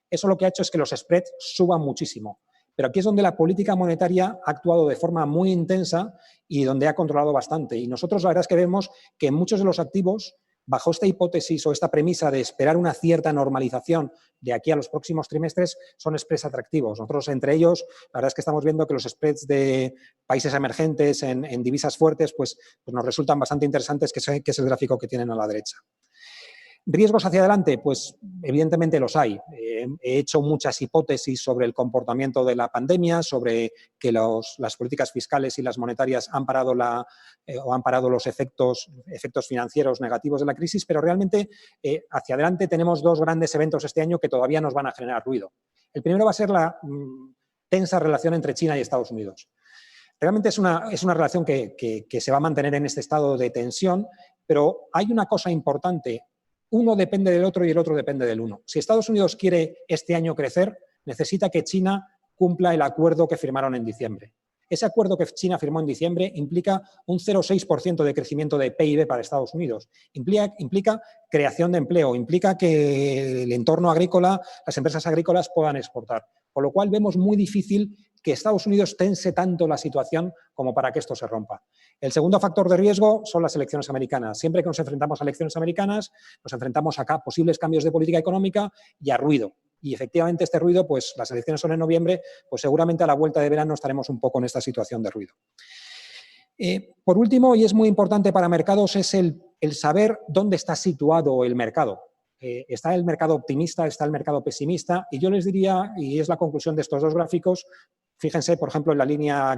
Eso lo que ha hecho es que los spreads suban muchísimo. Pero aquí es donde la política monetaria ha actuado de forma muy intensa y donde ha controlado bastante. Y nosotros la verdad es que vemos que en muchos de los activos, bajo esta hipótesis o esta premisa de esperar una cierta normalización de aquí a los próximos trimestres, son spreads atractivos. Nosotros, entre ellos, la verdad es que estamos viendo que los spreads de países emergentes en divisas fuertes pues nos resultan bastante interesantes, que es el gráfico que tienen a la derecha. ¿Riesgos hacia adelante? Pues evidentemente los hay. He hecho muchas hipótesis sobre el comportamiento de la pandemia, sobre que las políticas fiscales y las monetarias han parado, han parado los efectos financieros negativos de la crisis, pero realmente hacia adelante tenemos 2 grandes eventos este año que todavía nos van a generar ruido. El primero va a ser la tensa relación entre China y Estados Unidos. Realmente es una relación que se va a mantener en este estado de tensión, pero hay una cosa importante. Uno depende del otro y el otro depende del uno. Si Estados Unidos quiere este año crecer, necesita que China cumpla el acuerdo que firmaron en diciembre. Ese acuerdo que China firmó en diciembre implica un 0,6% de crecimiento de PIB para Estados Unidos. Implica creación de empleo, implica que el entorno agrícola, las empresas agrícolas puedan exportar. Con lo cual vemos muy difícil que Estados Unidos tense tanto la situación como para que esto se rompa. El segundo factor de riesgo son las elecciones americanas. Siempre que nos enfrentamos a elecciones americanas, nos enfrentamos a posibles cambios de política económica y a ruido. Y efectivamente este ruido, pues las elecciones son en noviembre, pues seguramente a la vuelta de verano estaremos un poco en esta situación de ruido. Por último, y es muy importante para mercados, es el saber dónde está situado el mercado. Está el mercado optimista, está el mercado pesimista, y yo les diría, y es la conclusión de estos 2 gráficos, fíjense, por ejemplo, en la línea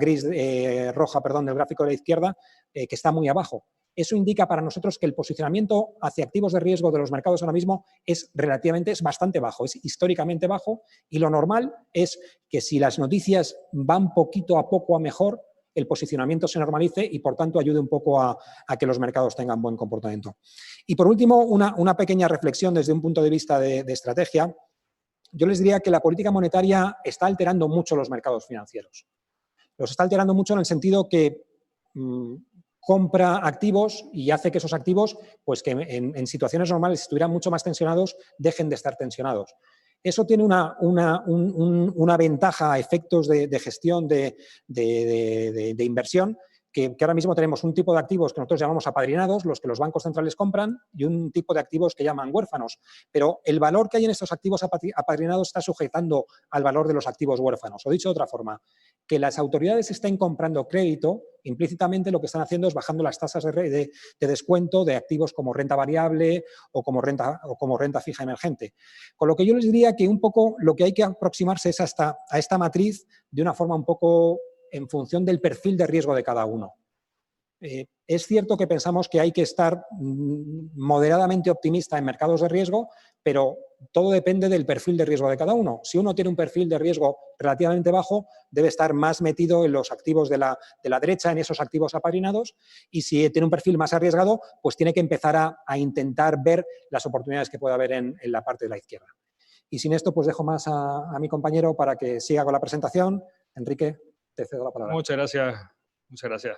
roja del gráfico de la izquierda, que está muy abajo. Eso indica para nosotros que el posicionamiento hacia activos de riesgo de los mercados ahora mismo es bastante bajo, es históricamente bajo, y lo normal es que si las noticias van poquito a poco a mejor, el posicionamiento se normalice y, por tanto, ayude un poco a que los mercados tengan buen comportamiento. Y, por último, una pequeña reflexión desde un punto de vista de estrategia. Yo les diría que la política monetaria está alterando mucho los mercados financieros. Los está alterando mucho en el sentido que compra activos y hace que esos activos, pues que en situaciones normales estuvieran mucho más tensionados, dejen de estar tensionados. Eso tiene una ventaja a efectos de gestión de inversión, que ahora mismo tenemos un tipo de activos que nosotros llamamos apadrinados, los que los bancos centrales compran, y un tipo de activos que llaman huérfanos. Pero el valor que hay en estos activos apadrinados está sujetando al valor de los activos huérfanos. O dicho de otra forma, que las autoridades estén comprando crédito, implícitamente lo que están haciendo es bajando las tasas de descuento de activos como renta variable o como renta fija emergente. Con lo que yo les diría que un poco lo que hay que aproximarse es a esta matriz de una forma un poco en función del perfil de riesgo de cada uno. Es cierto que pensamos que hay que estar moderadamente optimista en mercados de riesgo, pero todo depende del perfil de riesgo de cada uno. Si uno tiene un perfil de riesgo relativamente bajo, debe estar más metido en los activos de la derecha, en esos activos apadrinados, y si tiene un perfil más arriesgado, pues tiene que empezar a intentar ver las oportunidades que puede haber en la parte de la izquierda. Y sin esto, pues dejo más a mi compañero para que siga con la presentación. Enrique, te cedo la palabra. Muchas gracias. Muchas gracias.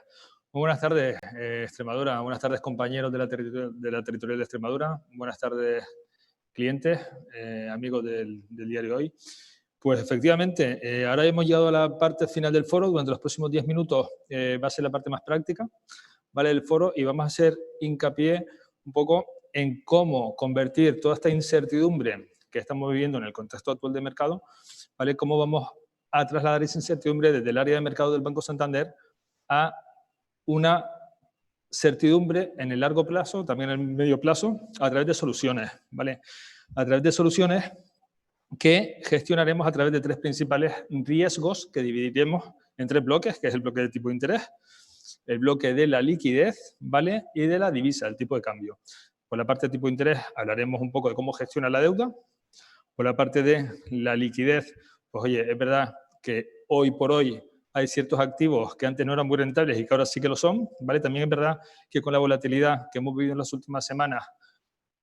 Muy buenas tardes, Extremadura. Buenas tardes, compañeros de la Territorial de Extremadura. Buenas tardes, clientes, amigos del diario Hoy. Pues efectivamente, ahora hemos llegado a la parte final del foro. Durante los próximos 10 minutos va a ser la parte más práctica, ¿vale?, del foro, y vamos a hacer hincapié un poco en cómo convertir toda esta incertidumbre que estamos viviendo en el contexto actual de mercado, ¿vale?, cómo vamos a trasladar esa incertidumbre desde el área de mercado del Banco Santander a una certidumbre en el largo plazo, también en el medio plazo, a través de soluciones, ¿vale? A través de soluciones que gestionaremos a través de 3 principales riesgos que dividiremos en 3 bloques, que es el bloque de tipo de interés, el bloque de la liquidez, ¿vale? Y de la divisa, el tipo de cambio. Por la parte de tipo de interés hablaremos un poco de cómo gestiona la deuda. Por la parte de la liquidez, pues oye, es verdad que hoy por hoy hay ciertos activos que antes no eran muy rentables y que ahora sí que lo son, ¿vale? También es verdad que con la volatilidad que hemos vivido en las últimas semanas,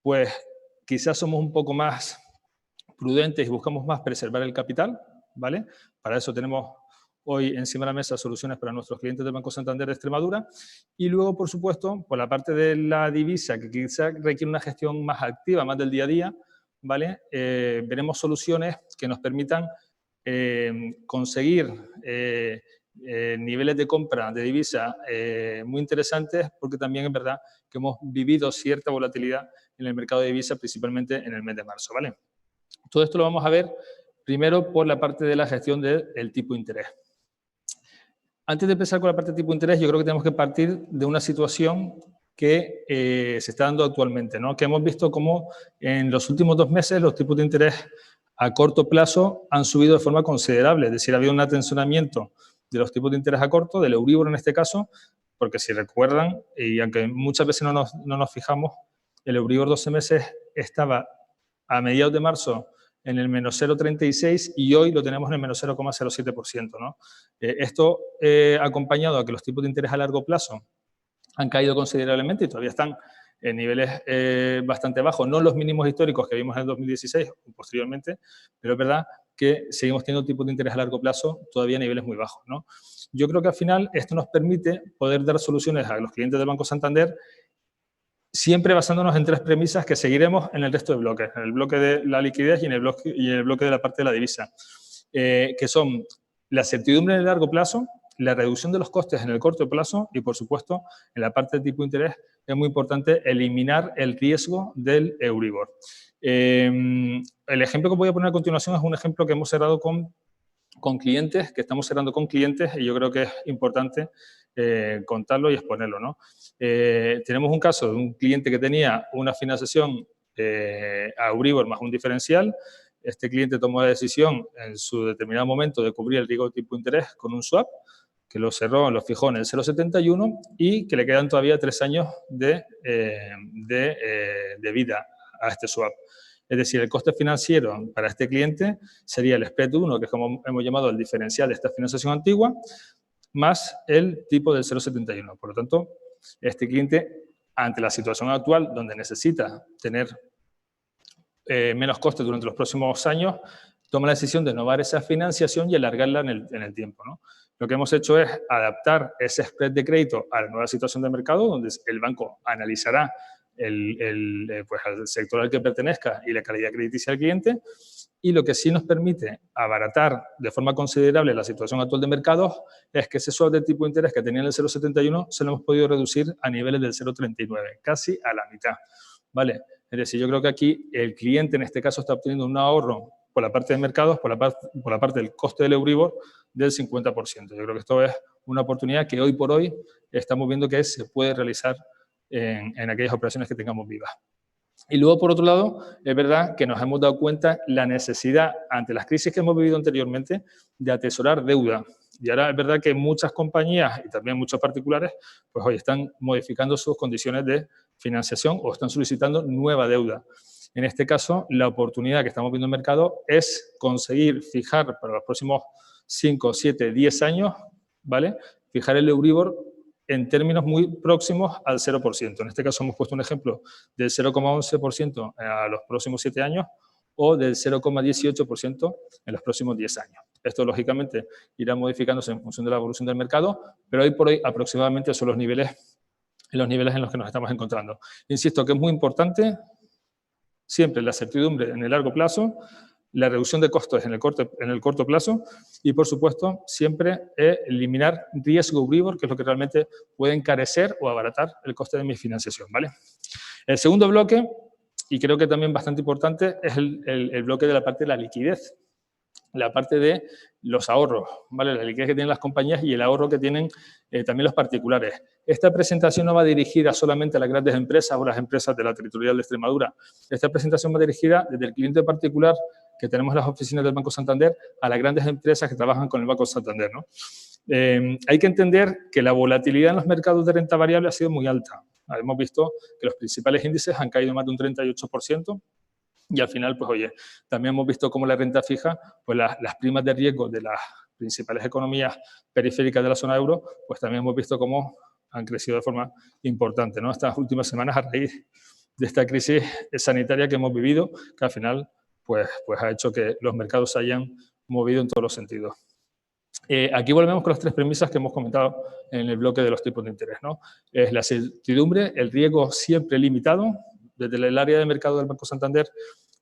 pues quizás somos un poco más prudentes y buscamos más preservar el capital, ¿vale? Para eso tenemos hoy encima de la mesa soluciones para nuestros clientes del Banco Santander de Extremadura. Y luego, por supuesto, por la parte de la divisa, que quizás requiere una gestión más activa, más del día a día, ¿vale? Veremos soluciones que nos permitan conseguir niveles de compra de divisa muy interesantes, porque también es verdad que hemos vivido cierta volatilidad en el mercado de divisa, principalmente en el mes de marzo, ¿vale? Todo esto lo vamos a ver primero por la parte de la gestión del tipo de interés. Antes de empezar con la parte de tipo de interés, yo creo que tenemos que partir de una situación que se está dando actualmente, ¿no? Que hemos visto cómo en los últimos 2 meses los tipos de interés a corto plazo han subido de forma considerable. Es decir, ha habido un atensionamiento de los tipos de interés a corto, del Euribor en este caso, porque si recuerdan, y aunque muchas veces no nos fijamos, el Euribor 12 meses estaba a mediados de marzo en el menos 0,36 y hoy lo tenemos en el menos 0,07%, ¿no? Esto acompañado a que los tipos de interés a largo plazo han caído considerablemente y todavía están en niveles bastante bajos, no los mínimos históricos que vimos en el 2016 o posteriormente, pero es verdad que seguimos teniendo tipos de interés a largo plazo todavía a niveles muy bajos, ¿no? Yo creo que al final esto nos permite poder dar soluciones a los clientes del Banco Santander siempre basándonos en 3 premisas que seguiremos en el resto de bloques, en el bloque de la liquidez y en el bloque de la parte de la divisa, que son la certidumbre en el largo plazo, la reducción de los costes en el corto plazo y, por supuesto, en la parte de tipo de interés es muy importante eliminar el riesgo del Euribor. El ejemplo que voy a poner a continuación es un ejemplo que hemos cerrado con clientes, que estamos cerrando con clientes y yo creo que es importante contarlo y exponerlo, ¿no? Tenemos un caso de un cliente que tenía una financiación a Euribor más un diferencial. Este cliente tomó la decisión en su determinado momento de cubrir el riesgo de tipo de interés con un swap, que lo cerró, lo fijó en el 0,71 y que le quedan todavía 3 años de vida a este swap. Es decir, el coste financiero para este cliente sería el spread 1, que es como hemos llamado el diferencial de esta financiación antigua, más el tipo del 0,71. Por lo tanto, este cliente, ante la situación actual, donde necesita tener menos costes durante los próximos años, toma la decisión de innovar esa financiación y alargarla en el tiempo, ¿no? Lo que hemos hecho es adaptar ese spread de crédito a la nueva situación de mercado, donde el banco analizará pues, al sector al que pertenezca y la calidad crediticia del cliente, y lo que sí nos permite abaratar de forma considerable la situación actual de mercados es que ese swap de tipo de interés que tenía en el 0,71 se lo hemos podido reducir a niveles del 0,39, casi a la mitad, ¿vale? Es decir, yo creo que aquí el cliente en este caso está obteniendo un ahorro por la parte de mercados, por la parte del coste del Euribor del 50%. Yo creo que esto es una oportunidad que hoy por hoy estamos viendo que se puede realizar en aquellas operaciones que tengamos vivas. Y luego, por otro lado, es verdad que nos hemos dado cuenta la necesidad, ante las crisis que hemos vivido anteriormente, de atesorar deuda. Y ahora es verdad que muchas compañías y también muchos particulares pues hoy están modificando sus condiciones de financiación o están solicitando nueva deuda. En este caso, la oportunidad que estamos viendo en el mercado es conseguir fijar para los próximos 5, 7, 10 años, ¿vale? Fijar el Euribor en términos muy próximos al 0%. En este caso hemos puesto un ejemplo del 0,11% a los próximos 7 años o del 0,18% en los próximos 10 años. Esto, lógicamente, irá modificándose en función de la evolución del mercado, pero hoy por hoy aproximadamente son los niveles en los que nos estamos encontrando. Insisto que es muy importante siempre la certidumbre en el largo plazo, la reducción de costos en el corto plazo y, por supuesto, siempre eliminar riesgo Euribor, que es lo que realmente puede encarecer o abaratar el coste de mi financiación, ¿vale? El segundo bloque, y creo que también bastante importante, es el bloque de la parte de la liquidez, la parte de los ahorros, ¿vale? La liquidez que tienen las compañías y el ahorro que tienen también los particulares. Esta presentación no va dirigida solamente a las grandes empresas o las empresas de la territorial de Extremadura. Esta presentación va dirigida desde el cliente particular que tenemos las oficinas del Banco Santander a las grandes empresas que trabajan con el Banco Santander, ¿no? Hay que entender que la volatilidad en los mercados de renta variable ha sido muy alta. Hemos visto que los principales índices han caído más de un 38%. Y al final, pues oye, también hemos visto cómo la renta fija, pues las primas de riesgo de las principales economías periféricas de la zona euro, pues también hemos visto cómo han crecido de forma importante, ¿no? Estas últimas semanas a raíz de esta crisis sanitaria que hemos vivido, que al final pues ha hecho que los mercados se hayan movido en todos los sentidos. Aquí volvemos con las tres premisas que hemos comentado en el bloque de los tipos de interés, ¿no? Es la certidumbre, el riesgo siempre limitado. Desde el área de mercado del Banco Santander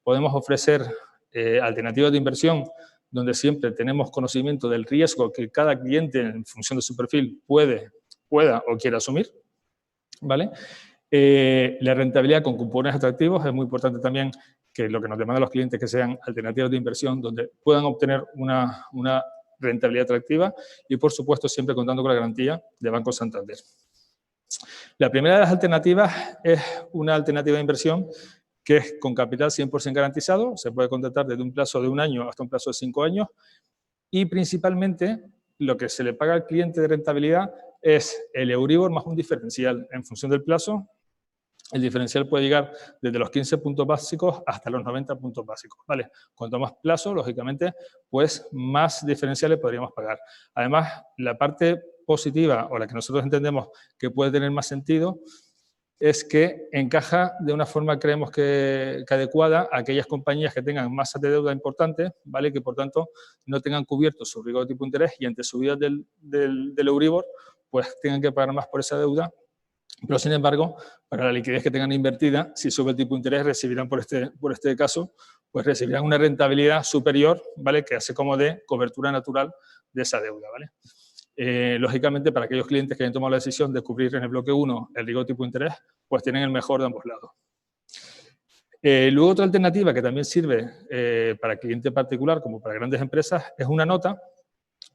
podemos ofrecer alternativas de inversión donde siempre tenemos conocimiento del riesgo que cada cliente, en función de su perfil, pueda o quiera asumir, ¿vale? La rentabilidad con cupones atractivos es muy importante también, que lo que nos demandan los clientes que sean alternativas de inversión donde puedan obtener una rentabilidad atractiva y, por supuesto, siempre contando con la garantía de Banco Santander. La primera de las alternativas es una alternativa de inversión que es con capital 100% garantizado, se puede contratar desde un plazo de 1 año hasta un plazo de 5 años y principalmente lo que se le paga al cliente de rentabilidad es el Euribor más un diferencial. En función del plazo, el diferencial puede llegar desde los 15 puntos básicos hasta los 90 puntos básicos, ¿vale? Cuanto más plazo, lógicamente, pues más diferenciales podríamos pagar. Además, la parte positiva, o la que nosotros entendemos que puede tener más sentido, es que encaja de una forma, creemos que adecuada, a aquellas compañías que tengan masas de deuda importantes, ¿vale? Que por tanto no tengan cubierto su riesgo de tipo de interés y ante subidas del Euribor, pues tengan que pagar más por esa deuda. Pero, sin embargo, para la liquidez que tengan invertida, si sube el tipo de interés, recibirán por este caso, pues recibirán una rentabilidad superior, ¿vale? Que hace como de cobertura natural de esa deuda, ¿vale? Lógicamente, para aquellos clientes que hayan tomado la decisión de cubrir en el bloque 1 el riesgo de tipo de interés, pues tienen el mejor de ambos lados. Luego, otra alternativa que también sirve para cliente particular como para grandes empresas es una nota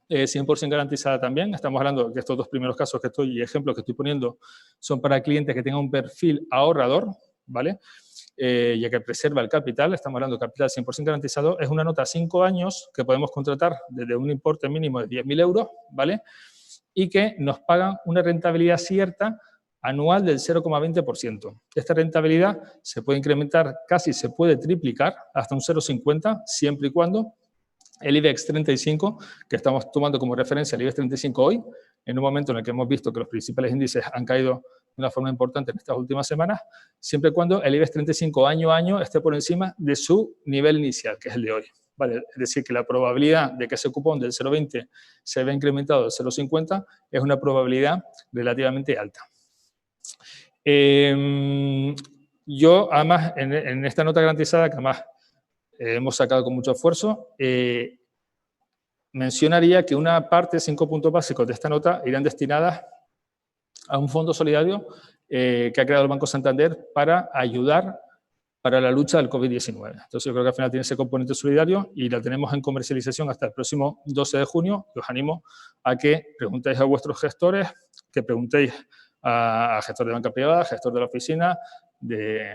100% garantizada también. Estamos hablando que estos dos primeros casos y ejemplos que estoy poniendo son para clientes que tengan un perfil ahorrador, ¿vale? Ya que preserva el capital, estamos hablando de capital 100% garantizado, es una nota a 5 años que podemos contratar desde un importe mínimo de 10.000 euros, ¿vale? Y que nos pagan una rentabilidad cierta anual del 0,20%. Esta rentabilidad se puede incrementar, casi se puede triplicar hasta un 0,50, siempre y cuando el IBEX 35, que estamos tomando como referencia el IBEX 35 hoy, en un momento en el que hemos visto que los principales índices han caído de una forma importante en estas últimas semanas, siempre y cuando el IBEX 35 año a año esté por encima de su nivel inicial, que es el de hoy. ¿Vale? Es decir, que la probabilidad de que ese cupón del 0,20 se vea incrementado del 0,50 es una probabilidad relativamente alta. Yo, además, en esta nota garantizada, que además hemos sacado con mucho esfuerzo, mencionaría que una parte, 5 puntos básicos de esta nota, irán destinadas a un fondo solidario que ha creado el Banco Santander para ayudar para la lucha del COVID-19. Entonces, yo creo que al final tiene ese componente solidario y la tenemos en comercialización hasta el próximo 12 de junio. Os animo a que preguntéis a vuestros gestores, que preguntéis a gestor de banca privada, gestor de la oficina, de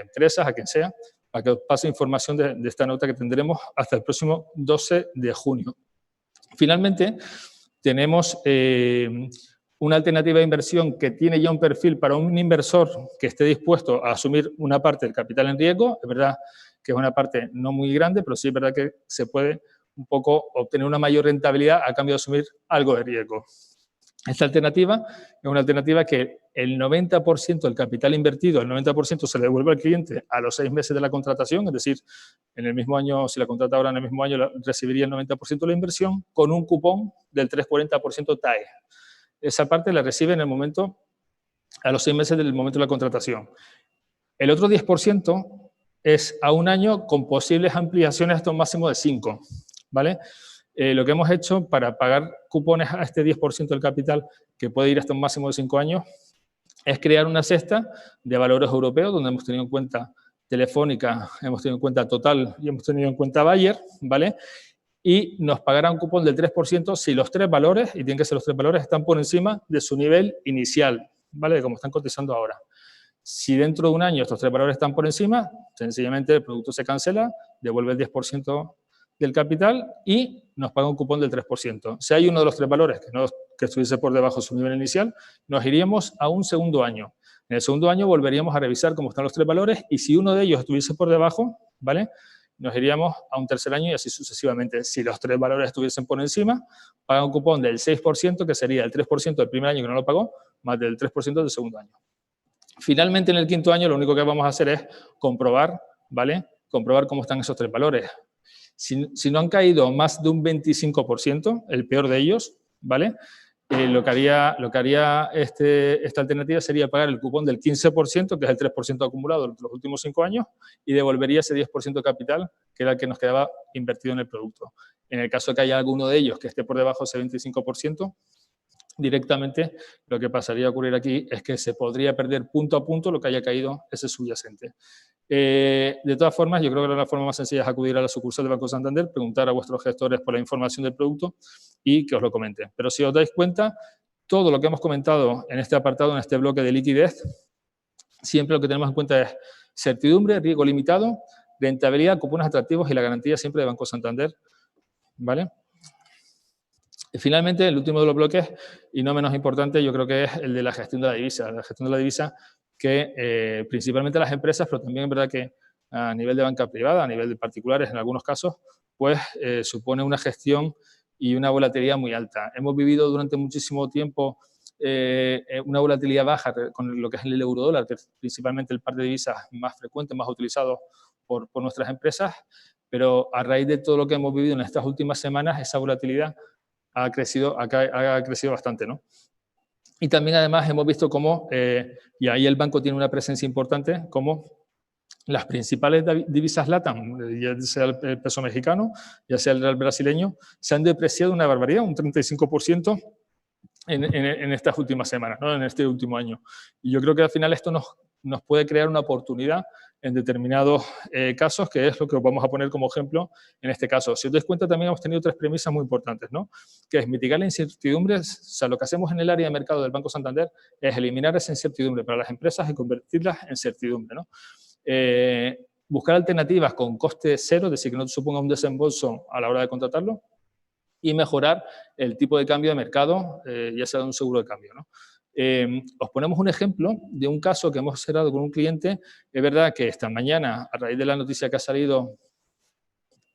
empresas, a quien sea, para que os pase información de esta nota que tendremos hasta el próximo 12 de junio. Finalmente, tenemos una alternativa de inversión que tiene ya un perfil para un inversor que esté dispuesto a asumir una parte del capital en riesgo. Es verdad que es una parte no muy grande, pero sí es verdad que se puede un poco obtener una mayor rentabilidad a cambio de asumir algo de riesgo. Esta alternativa es una alternativa que el 90% del capital invertido, el 90% se le devuelve al cliente a los 6 meses de la contratación, es decir, en el mismo año, si la contrata ahora en el mismo año, recibiría el 90% de la inversión con un cupón del 3,40% TAE. Esa parte la recibe en el momento, a los 6 meses del momento de la contratación. El otro 10% es a 1 año con posibles ampliaciones hasta un máximo de 5, ¿vale? Lo que hemos hecho para pagar cupones a este 10% del capital, que puede ir hasta un máximo de 5 años, es crear una cesta de valores europeos, donde hemos tenido en cuenta Telefónica, hemos tenido en cuenta Total y hemos tenido en cuenta Bayer, ¿vale? Y nos pagará un cupón del 3% si los 3 valores, y tienen que ser los 3 valores, están por encima de su nivel inicial, ¿vale? Como están cotizando ahora. Si dentro de un año estos 3 valores están por encima, sencillamente el producto se cancela, devuelve el 10% del capital y nos paga un cupón del 3%. Si hay uno de los 3 valores que estuviese por debajo de su nivel inicial, nos iríamos a un segundo año. En el segundo año volveríamos a revisar cómo están los 3 valores y si uno de ellos estuviese por debajo, ¿vale?, nos iríamos a un tercer año y así sucesivamente. Si los 3 valores estuviesen por encima, paga un cupón del 6%, que sería el 3% del primer año que no lo pagó, más del 3% del segundo año. Finalmente, en el quinto año, lo único que vamos a hacer es comprobar, ¿vale?, comprobar cómo están esos 3 valores. Si no han caído más de un 25%, el peor de ellos, ¿vale?, lo que haría esta alternativa sería pagar el cupón del 15%, que es el 3% acumulado en los últimos 5 años, y devolvería ese 10% de capital, que era el que nos quedaba invertido en el producto. En el caso de que haya alguno de ellos que esté por debajo de ese 25%, directamente lo que pasaría a ocurrir aquí es que se podría perder punto a punto lo que haya caído ese subyacente. De todas formas, yo creo que la forma más sencilla es acudir a la sucursal de Banco Santander, preguntar a vuestros gestores por la información del producto y que os lo comenten. Pero si os dais cuenta, todo lo que hemos comentado en este apartado, en este bloque de liquidez, siempre lo que tenemos en cuenta es certidumbre, riesgo limitado, rentabilidad, cupones atractivos y la garantía siempre de Banco Santander, ¿vale? Y finalmente, el último de los bloques, y no menos importante, yo creo que es el de la gestión de la divisa. La gestión de la divisa que principalmente las empresas, pero también es verdad que a nivel de banca privada, a nivel de particulares en algunos casos, pues supone una gestión y una volatilidad muy alta. Hemos vivido durante muchísimo tiempo una volatilidad baja con lo que es el euro-dólar, que es principalmente el par de divisas más frecuente, más utilizado por nuestras empresas, pero a raíz de todo lo que hemos vivido en estas últimas semanas, esa volatilidad ha crecido bastante, ¿no? Y también, además, hemos visto cómo, y ahí el banco tiene una presencia importante, como las principales divisas LATAM, ya sea el peso mexicano, ya sea el real brasileño, se han depreciado una barbaridad, un 35% en estas últimas semanas, ¿no?, en este último año. Y yo creo que al final esto nos puede crear una oportunidad en determinados casos, que es lo que os vamos a poner como ejemplo en este caso. Si os dais cuenta, también hemos tenido 3 premisas muy importantes, ¿no?, que es mitigar la incertidumbre. O sea, lo que hacemos en el área de mercado del Banco Santander es eliminar esa incertidumbre para las empresas y convertirlas en certidumbre, ¿no? Buscar alternativas con coste cero, es decir, que no suponga un desembolso a la hora de contratarlo, y mejorar el tipo de cambio de mercado, ya sea de un seguro de cambio, ¿no? Os ponemos un ejemplo de un caso que hemos cerrado con un cliente. Es verdad que esta mañana, a raíz de la noticia que ha salido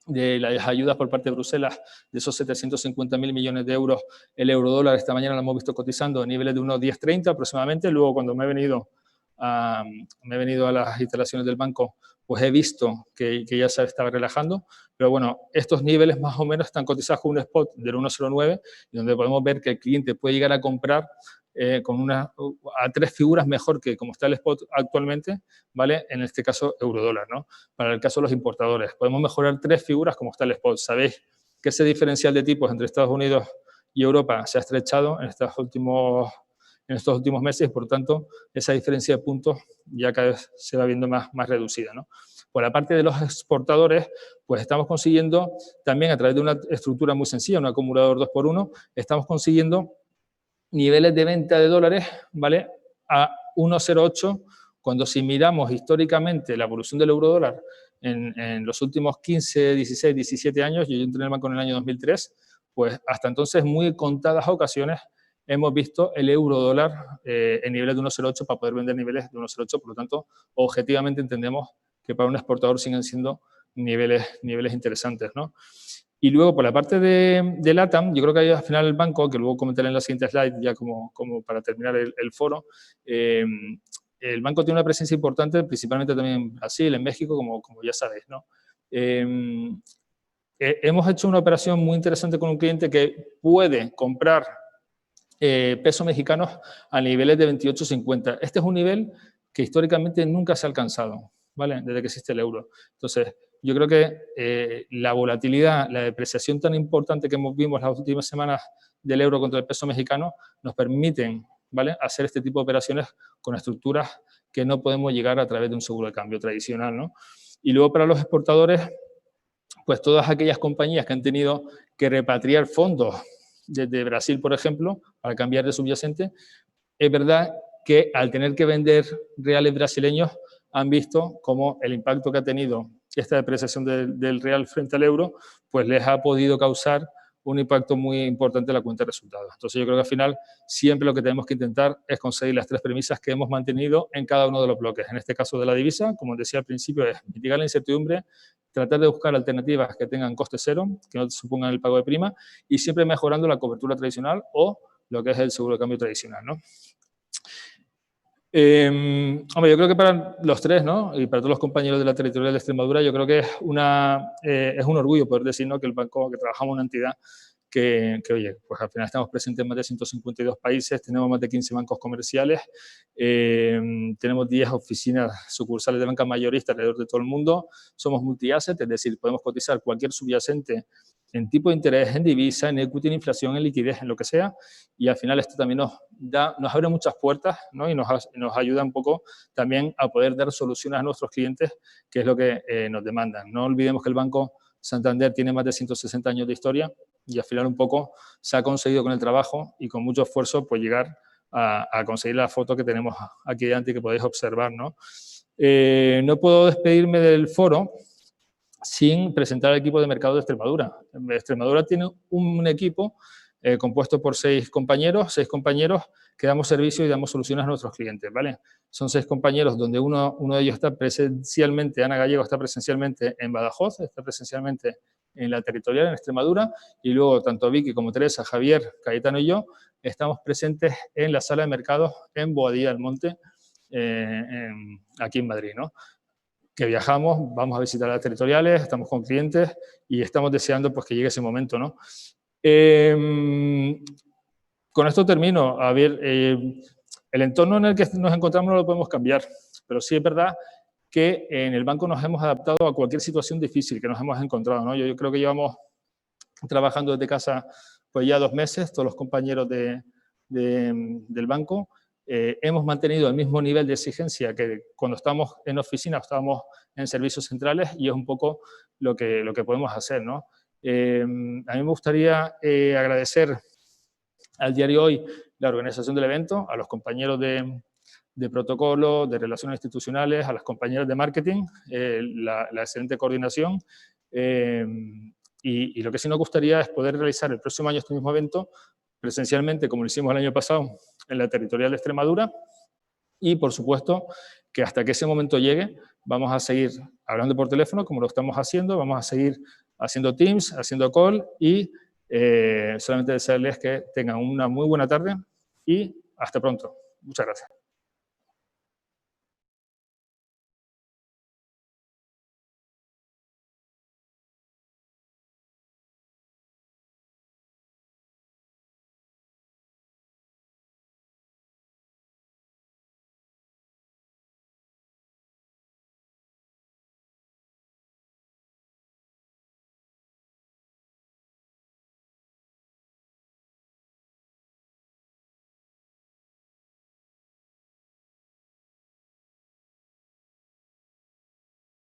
de las ayudas por parte de Bruselas, de esos 750.000 millones de euros, el euro-dólar esta mañana lo hemos visto cotizando a niveles de unos 10,30 aproximadamente. Luego, cuando me he venido a las instalaciones del banco, pues he visto que ya se estaba relajando. Pero bueno, estos niveles más o menos están cotizados con un spot del 1,09, y donde podemos ver que el cliente puede llegar a comprar a 3 figuras mejor que como está el spot actualmente, ¿vale? En este caso, euro-dólar, ¿no? Para el caso de los importadores, podemos mejorar 3 figuras como está el spot. Sabéis que ese diferencial de tipos entre Estados Unidos y Europa se ha estrechado en estos últimos meses, y por tanto, esa diferencia de puntos ya cada vez se va viendo más reducida, ¿no? Por la parte de los exportadores, pues estamos consiguiendo también, a través de una estructura muy sencilla, un acumulador 2x1, estamos consiguiendo niveles de venta de dólares, ¿vale?, a 1,08, cuando si miramos históricamente la evolución del euro-dólar en los últimos 15, 16, 17 años, yo entré en el banco en el año 2003, pues hasta entonces, muy contadas ocasiones, hemos visto el euro-dólar en niveles de 1,08 para poder vender niveles de 1,08. Por lo tanto, objetivamente entendemos que para un exportador siguen siendo niveles interesantes, ¿no? Y luego, por la parte de LATAM, yo creo que ahí al final el banco, que luego comentaré en la siguiente slide, ya como para terminar el foro, el banco tiene una presencia importante, principalmente también en Brasil, en México, como ya sabéis, ¿no? Hemos hecho una operación muy interesante con un cliente que puede comprar pesos mexicanos a niveles de 28,50. Este es un nivel que históricamente nunca se ha alcanzado, ¿vale?, desde que existe el euro. Entonces, yo creo que la volatilidad, la depreciación tan importante que hemos visto las últimas semanas del euro contra el peso mexicano nos permiten, ¿vale?, hacer este tipo de operaciones con estructuras que no podemos llegar a través de un seguro de cambio tradicional, ¿no? Y luego, para los exportadores, pues todas aquellas compañías que han tenido que repatriar fondos desde Brasil, por ejemplo, para cambiar de subyacente, es verdad que al tener que vender reales brasileños han visto cómo el impacto que ha tenido esta depreciación del real frente al euro, pues les ha podido causar un impacto muy importante en la cuenta de resultados. Entonces yo creo que al final siempre lo que tenemos que intentar es conseguir las tres premisas que hemos mantenido en cada uno de los bloques. En este caso de la divisa, como decía al principio, es mitigar la incertidumbre, tratar de buscar alternativas que tengan coste cero, que no supongan el pago de prima, y siempre mejorando la cobertura tradicional o lo que es el seguro de cambio tradicional, ¿no? Hombre, yo creo que para los tres, ¿no? Y para todos los compañeros de la territorial de Extremadura, yo creo que es un orgullo poder decir, ¿no?, que el banco, que trabajamos en una entidad que, oye, pues al final estamos presentes en más de 152 países, tenemos más de 15 bancos comerciales, tenemos 10 oficinas sucursales de banca mayorista alrededor de todo el mundo, somos multi-asset, es decir, podemos cotizar cualquier subyacente en tipo de interés, en divisa, en equity, en inflación, en liquidez, en lo que sea, y al final esto también nos abre muchas puertas, ¿no? Y nos ayuda un poco también a poder dar soluciones a nuestros clientes, que es lo que nos demandan. No olvidemos que el Banco Santander tiene más de 160 años de historia y al final un poco se ha conseguido con el trabajo y con mucho esfuerzo pues llegar a conseguir la foto que tenemos aquí delante y que podéis observar, ¿no? No puedo despedirme del foro sin presentar al equipo de mercado de Extremadura. Extremadura tiene un equipo compuesto por 6 compañeros que damos servicio y damos soluciones a nuestros clientes, ¿vale? Son 6 compañeros donde uno de ellos está presencialmente, Ana Gallego está presencialmente en Badajoz, está presencialmente en la territorial, en Extremadura, y luego tanto Vicky como Teresa, Javier, Cayetano y yo estamos presentes en la sala de mercados en Boadilla del Monte, aquí en Madrid, ¿no? Que viajamos, vamos a visitar las territoriales, estamos con clientes y estamos deseando pues, que llegue ese momento, ¿no? Con esto termino. A ver, el entorno en el que nos encontramos no lo podemos cambiar, pero sí es verdad que en el banco nos hemos adaptado a cualquier situación difícil que nos hemos encontrado, ¿no? Yo creo que llevamos trabajando desde casa pues ya 2 meses, todos los compañeros del banco. Hemos mantenido el mismo nivel de exigencia que cuando estamos en oficina, estábamos en servicios centrales y es un poco lo que podemos hacer, ¿no? A mí me gustaría agradecer al Diario Hoy la organización del evento, a los compañeros de protocolo, de relaciones institucionales, a las compañeras de marketing, la excelente coordinación y lo que sí nos gustaría es poder realizar el próximo año este mismo evento presencialmente, como lo hicimos el año pasado, en la territorial de Extremadura y, por supuesto, que hasta que ese momento llegue vamos a seguir hablando por teléfono, como lo estamos haciendo, vamos a seguir haciendo Teams, haciendo call y solamente desearles que tengan una muy buena tarde y hasta pronto. Muchas gracias.